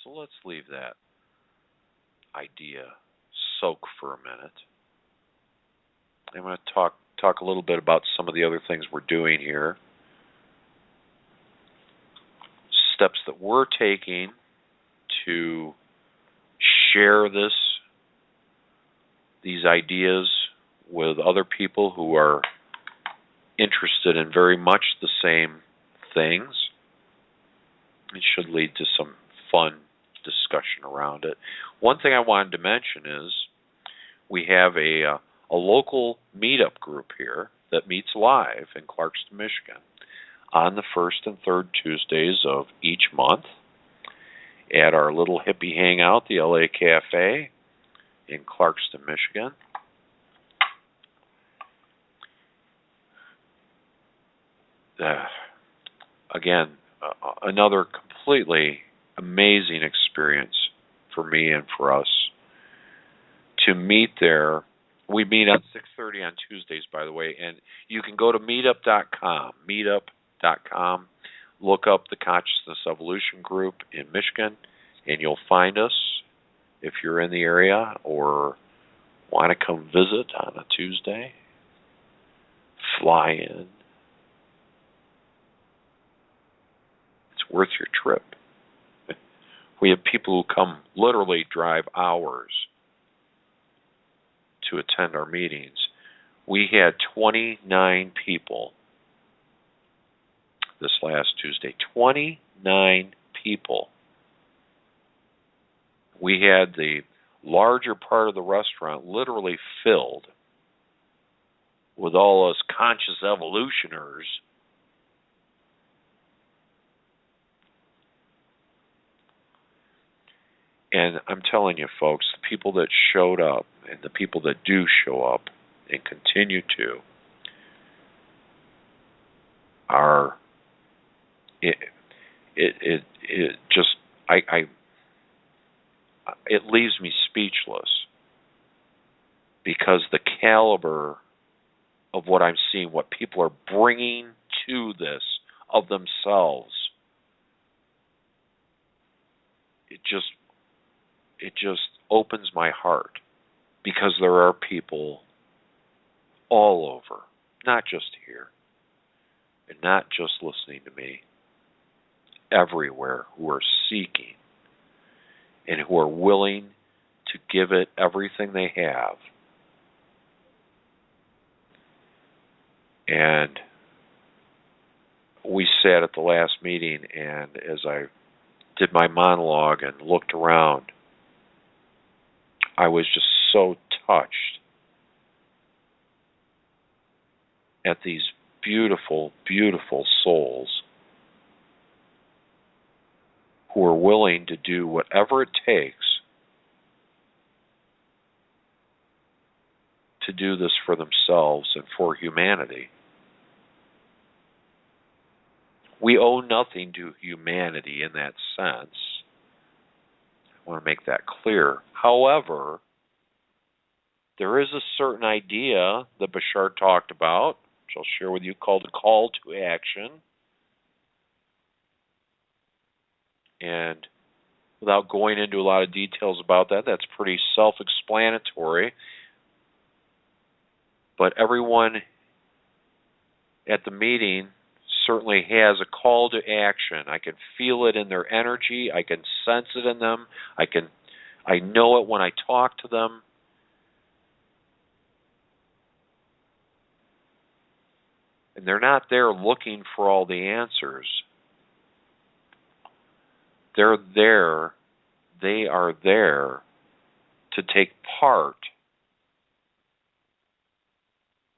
So let's leave that idea soak for a minute. I'm going to talk a little bit about some of the other things we're doing here. Steps that we're taking to share these ideas with other people who are interested in very much the same things. It should lead to some fun discussion around it. One thing I wanted to mention is we have a local meetup group here that meets live in Clarkston, Michigan on the first and third Tuesdays of each month at our little hippie hangout, the LA Cafe in Clarkston, Michigan. Again, another completely amazing experience for me and for us to meet there. We meet at 6:30 on Tuesdays, by the way, and you can go to meetup.com, look up the Consciousness Evolution Group in Michigan, and you'll find us if you're in the area or want to come visit on a Tuesday. Fly in. It's worth your trip. We have people who come literally drive hours to attend our meetings. We had 29 people this last Tuesday. 29 people. We had the larger part of the restaurant literally filled with all us conscious evolutioners. And I'm telling you, folks, the people that showed up and the people that do show up and continue to are it just it leaves me speechless, because the caliber of what I'm seeing, what people are bringing to this of themselves, it just opens my heart, because there are people all over, not just here, and not just listening to me, everywhere, who are seeking and who are willing to give it everything they have. And we sat at the last meeting, and as I did my monologue and looked around, I was just so touched at these beautiful, beautiful souls who are willing to do whatever it takes to do this for themselves and for humanity. We owe nothing to humanity in that sense. I want to make that clear. However, there is a certain idea that Bashar talked about, which I'll share with you, called a call to action. And without going into a lot of details about that, that's pretty self-explanatory. But everyone at the meeting certainly has a call to action. I can feel it in their energy. I can sense it in them. I know it when I talk to them. And they're not there looking for all the answers. They are there to take part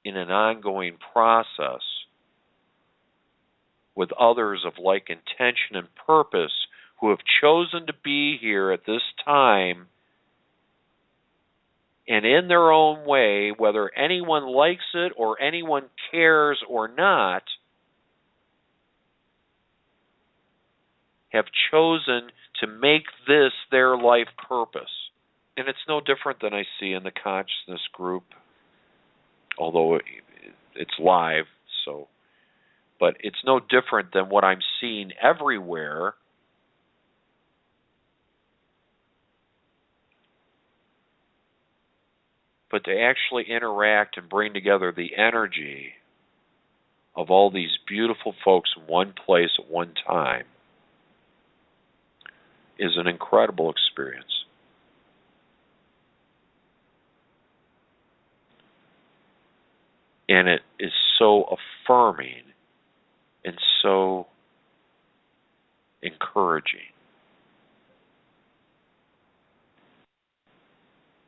in an ongoing process with others of like intention and purpose who have chosen to be here at this time, and in their own way, whether anyone likes it or anyone cares or not, have chosen to make this their life purpose. And it's no different than I see in the consciousness group, although it's live, but it's no different than what I'm seeing everywhere. But to actually interact and bring together the energy of all these beautiful folks in one place at one time is an incredible experience. And it is so affirming and so encouraging,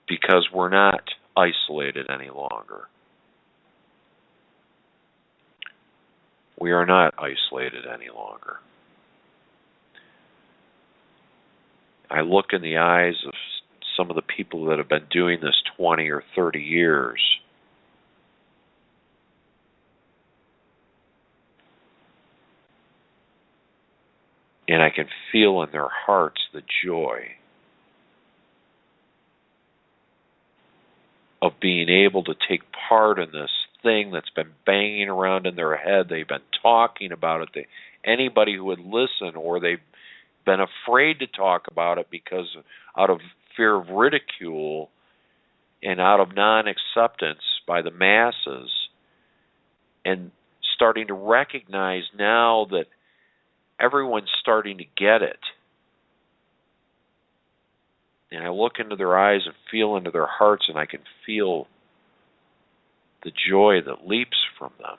because we're not isolated any longer. We are not isolated any longer. I look in the eyes of some of the people that have been doing this 20 or 30 years. And I can feel in their hearts the joy of being able to take part in this thing that's been banging around in their head. They've been talking about it. Anybody who would listen, or they've been afraid to talk about it because out of fear of ridicule and out of non-acceptance by the masses, and starting to recognize now that everyone's starting to get it. And I look into their eyes and feel into their hearts, and I can feel the joy that leaps from them.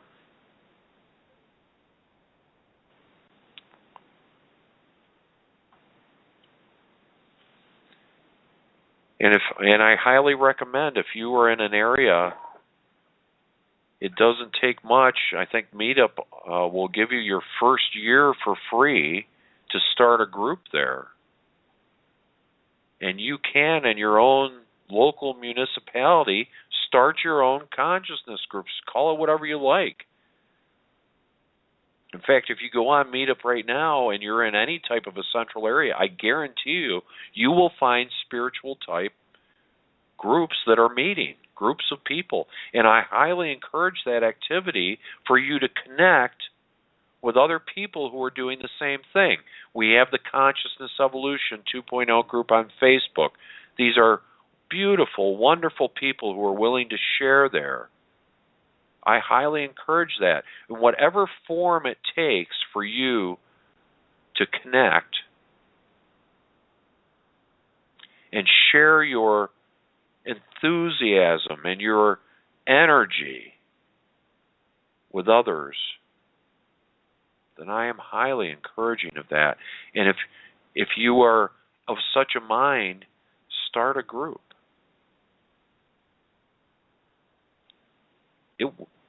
And I highly recommend, if you are in an area, it doesn't take much. I think Meetup will give you your first year for free to start a group there. And you can, in your own local municipality, start your own consciousness groups. Call it whatever you like. In fact, if you go on Meetup right now and you're in any type of a central area, I guarantee you, you will find spiritual type groups that are meeting, groups of people. And I highly encourage that activity for you to connect with other people who are doing the same thing. We have the Consciousness Evolution 2.0 group on Facebook. These are beautiful, wonderful people who are willing to share there. I highly encourage that. In whatever form it takes for you to connect and share your enthusiasm and your energy with others, then I am highly encouraging of that. And if you are of such a mind, start a group.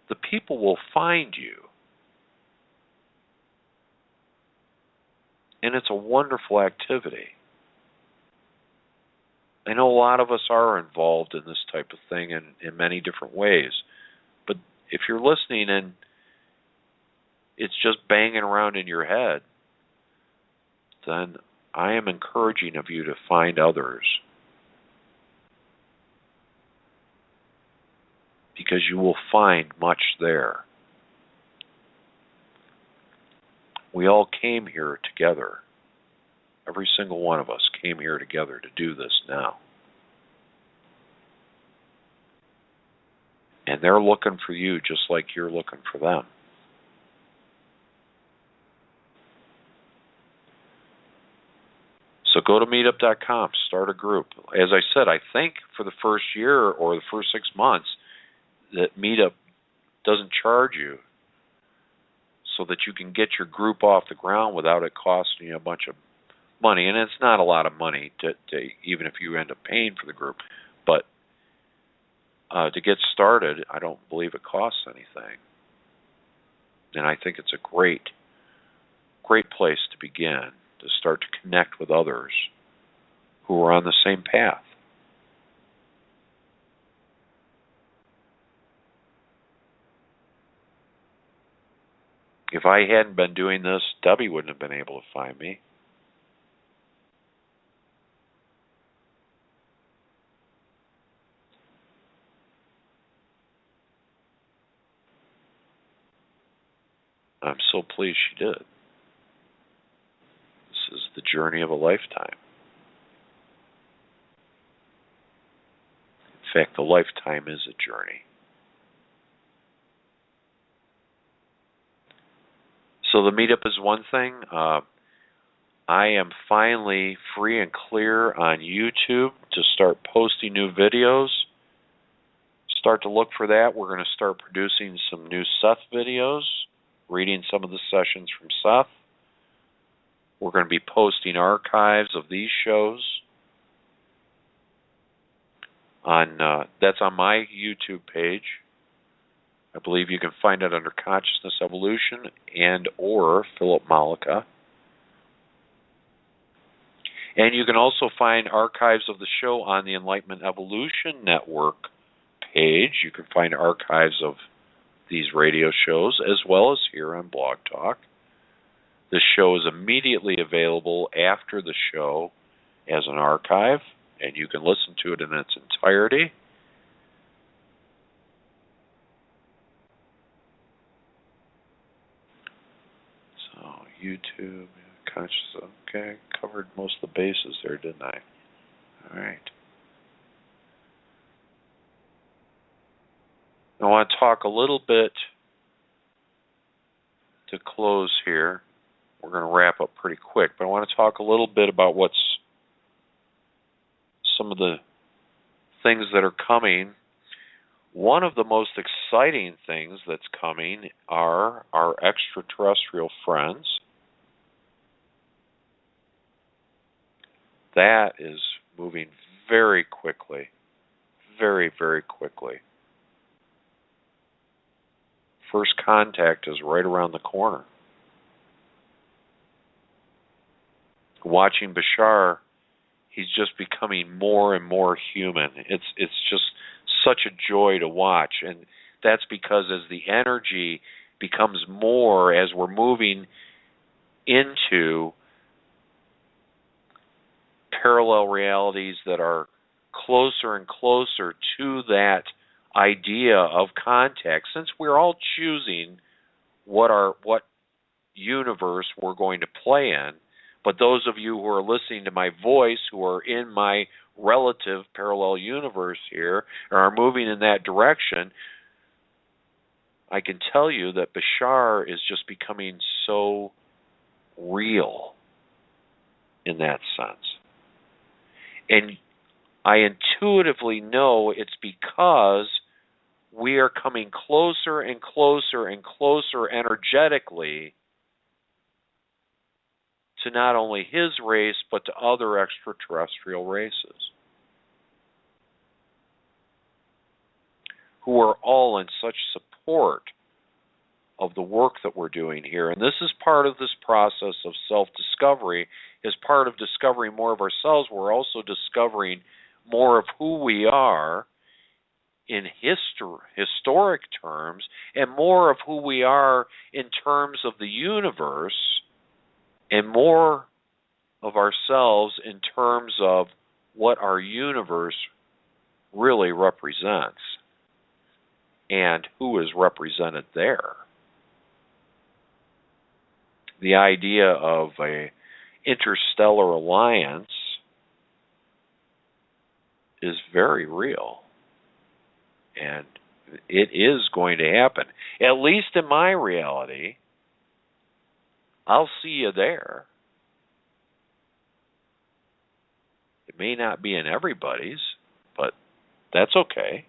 The people will find you. And it's a wonderful activity. I know a lot of us are involved in this type of thing in many different ways. But if you're listening and it's just banging around in your head, then I am encouraging of you to find others. Because you will find much there. We all came here together. Every single one of us came here together to do this now. And they're looking for you just like you're looking for them. So go to meetup.com, start a group. As I said, I think for the first year or the first 6 months, that Meetup doesn't charge you, so that you can get your group off the ground without it costing you a bunch of money. And it's not a lot of money to even if you end up paying for the group. But to get started, I don't believe it costs anything. And I think it's a great place to begin, to start to connect with others who are on the same path. If I hadn't been doing this, Debbie wouldn't have been able to find me. I'm so pleased she did. This is the journey of a lifetime. In fact, the lifetime is a journey. So the meetup is one thing. I am finally free and clear on YouTube to start posting new videos. Start to look for that. We're going to start producing some new Seth videos, reading some of the sessions from Seth. We're going to be posting archives of these shows. That's on my YouTube page. I believe you can find it under Consciousness Evolution and or Philip Mollica. And you can also find archives of the show on the Enlightenment Evolution Network page. You can find archives of these radio shows as well as here on Blog Talk. This show is immediately available after the show as an archive, and you can listen to it in its entirety. So, YouTube, conscious, okay, covered most of the bases there, didn't I? All right. I want to talk a little bit to close here. We're going to wrap up pretty quick, but I want to talk a little bit about what's some of the things that are coming. One of the most exciting things that's coming are our extraterrestrial friends. That is moving very quickly, very, very quickly. First contact is right around the corner. Watching Bashar, he's just becoming more and more human. It's just such a joy to watch, and that's because as the energy becomes more, as we're moving into parallel realities that are closer and closer to that idea of contact, since we're all choosing what universe we're going to play in, but those of you who are listening to my voice, who are in my relative parallel universe here, and are moving in that direction, I can tell you that Bashar is just becoming so real in that sense. And I intuitively know it's because we are coming closer and closer and closer energetically to not only his race, but to other extraterrestrial races, who are all in such support of the work that we're doing here. And this is part of this process of self-discovery. As part of discovering more of ourselves, we're also discovering more of who we are in historic terms, and more of who we are in terms of the universe, and more of ourselves in terms of what our universe really represents and who is represented there. The idea of a interstellar alliance is very real, and it is going to happen. At least in my reality, I'll see you there. It may not be in everybody's, but that's okay,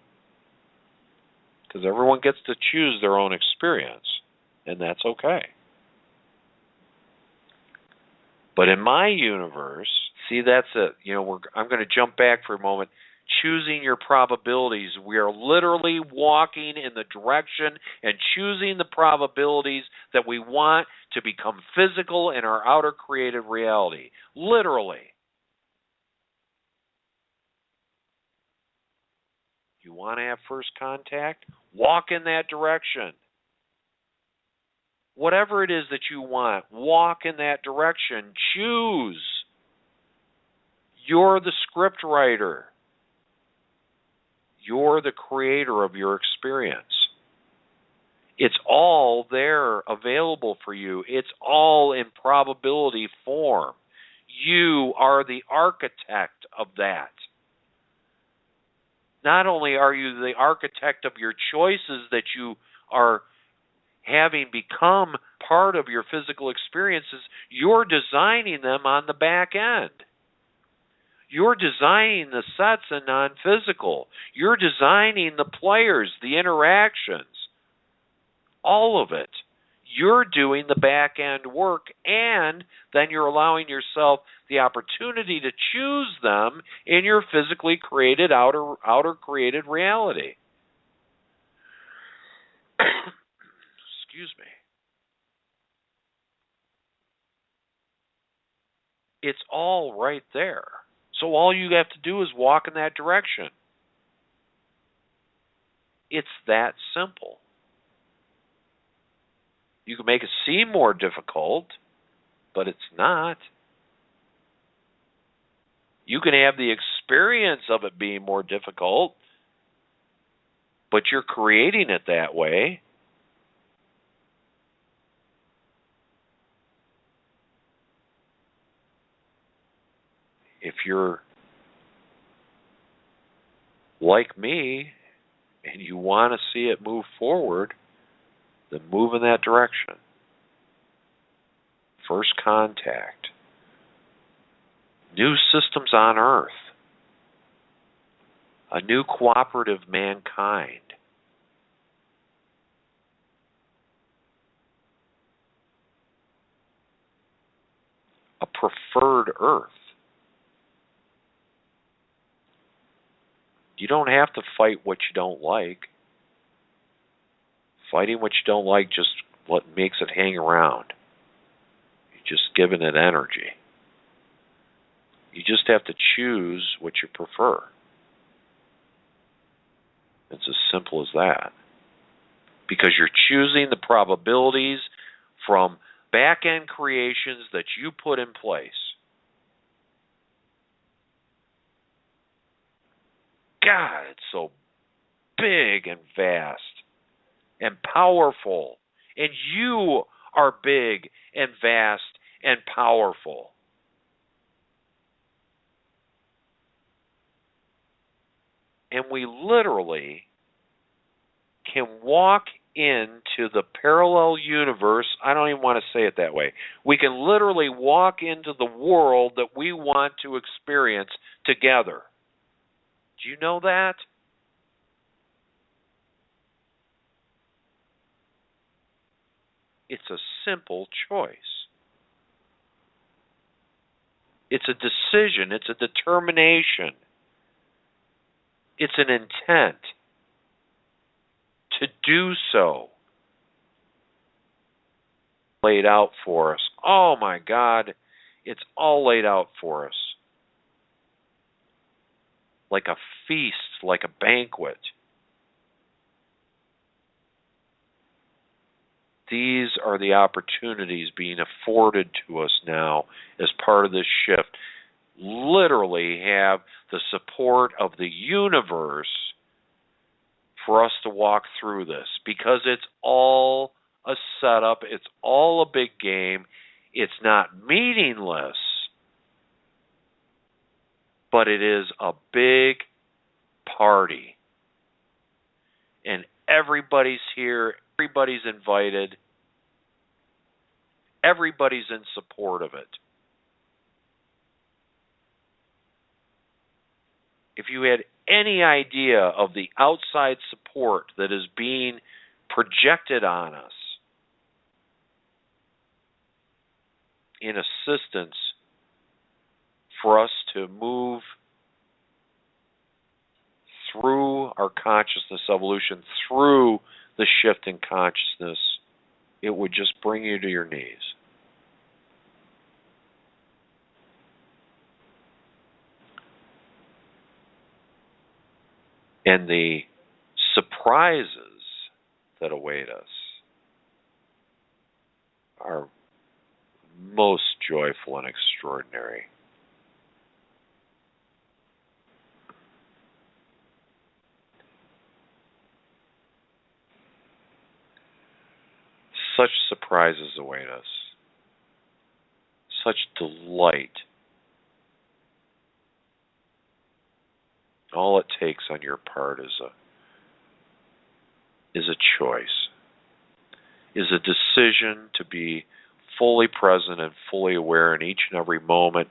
because everyone gets to choose their own experience, and that's okay. But in my universe, see, that's it. I'm going to jump back for a moment. Choosing your probabilities. We are literally walking in the direction and choosing the probabilities that we want to become physical in our outer created reality. Literally. You want to have first contact? Walk in that direction. Whatever it is that you want, walk in that direction. Choose. You're the script writer. You're the creator of your experience. It's all there available for you. It's all in probability form. You are the architect of that. Not only are you the architect of your choices that you are having become part of your physical experiences, you're designing them on the back end. You're designing the sets in non-physical. You're designing the players, the interactions, all of it. You're doing the back end work, and then you're allowing yourself the opportunity to choose them in your physically created outer created reality. Excuse me. It's all right there. So all you have to do is walk in that direction. It's that simple. You can make it seem more difficult, but it's not. You can have the experience of it being more difficult, but you're creating it that way. If you're like me and you want to see it move forward, then move in that direction. First contact. New systems on Earth. A new cooperative mankind. A preferred Earth. You don't have to fight what you don't like. Fighting what you don't like just what makes it hang around. You're just giving it energy. You just have to choose what you prefer. It's as simple as that. Because you're choosing the probabilities from back-end creations that you put in place. God, it's so big and vast and powerful. And you are big and vast and powerful. And we literally can walk into the parallel universe. I don't even want to say it that way. We can literally walk into the world that we want to experience together. Do you know that? It's a simple choice. It's a decision. It's a determination. It's an intent to do so. Laid out for us. Oh my God, it's all laid out for us. Like a feast, like a banquet. These are the opportunities being afforded to us now as part of this shift. Literally have the support of the universe for us to walk through this, because it's all a setup, it's all a big game, it's not meaningless, but it is a big party. And everybody's here, everybody's invited, everybody's in support of it. If you had any idea of the outside support that is being projected on us in assistance for us to move through our consciousness evolution, through the shift in consciousness, it would just bring you to your knees. And the surprises that await us are most joyful and extraordinary. Such surprises await us. Such delight. All it takes on your part is a choice, is a decision to be fully present and fully aware in each and every moment,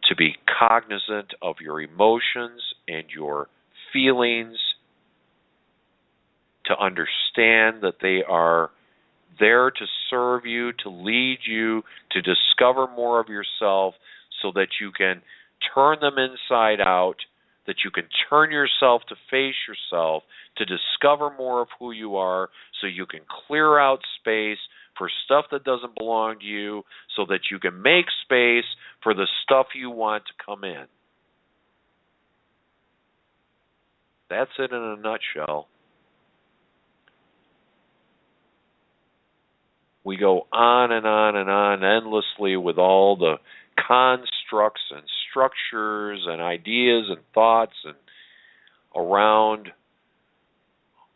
to be cognizant of your emotions and your feelings, to understand that they are there to serve you, to lead you, to discover more of yourself so that you can turn them inside out, that you can turn yourself to face yourself, to discover more of who you are, so you can clear out space for stuff that doesn't belong to you, so that you can make space for the stuff you want to come in. That's it in a nutshell. We go on and on and on endlessly with all the constructs and structures and ideas and thoughts and around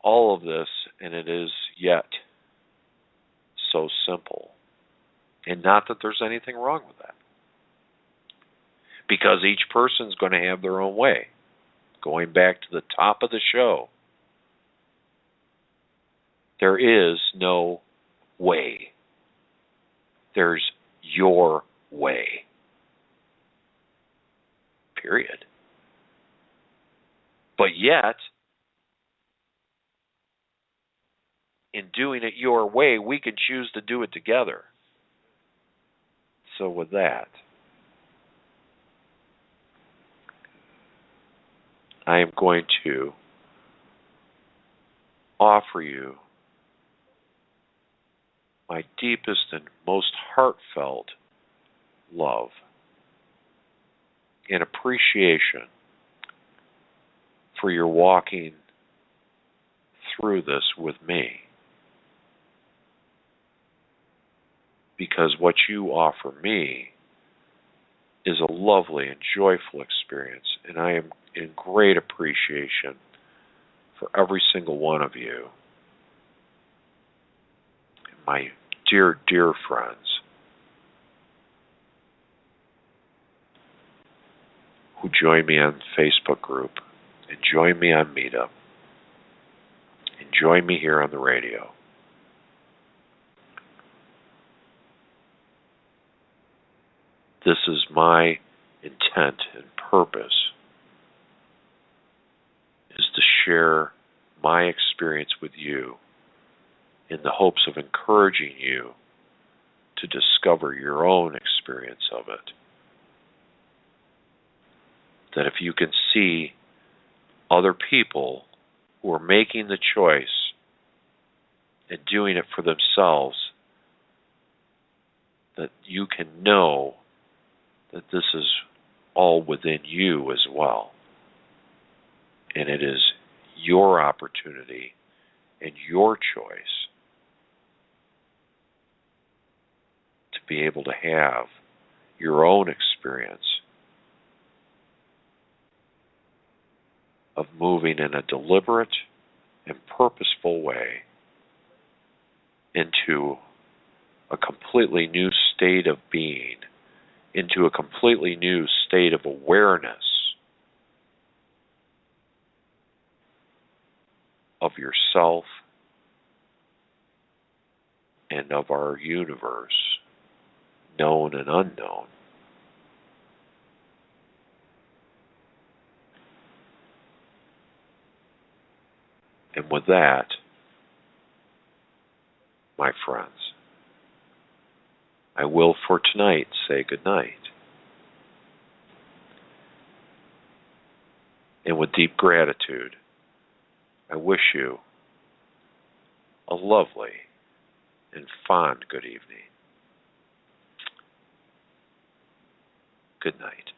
all of this, and it is yet so simple. And not that there's anything wrong with that, because each person's going to have their own way. Going back to the top of the show, there is no way. There's your way. Period. But yet, in doing it your way, we can choose to do it together. So with that, I am going to offer you my deepest and most heartfelt love and appreciation for your walking through this with me. Because what you offer me is a lovely and joyful experience, and I am in great appreciation for every single one of you, my dear, dear friends, who join me on the Facebook group, and join me on Meetup, and join me here on the radio. This is my intent and purpose, is to share my experience with you in the hopes of encouraging you to discover your own experience of it. That if you can see other people who are making the choice and doing it for themselves, that you can know that this is all within you as well. And it is your opportunity and your choice to be able to have your own experience of moving in a deliberate and purposeful way into a completely new state of being, into a completely new state of awareness of yourself and of our universe, known and unknown. And with that, my friends, I will for tonight say good night. And with deep gratitude, I wish you a lovely and fond good evening. Good night.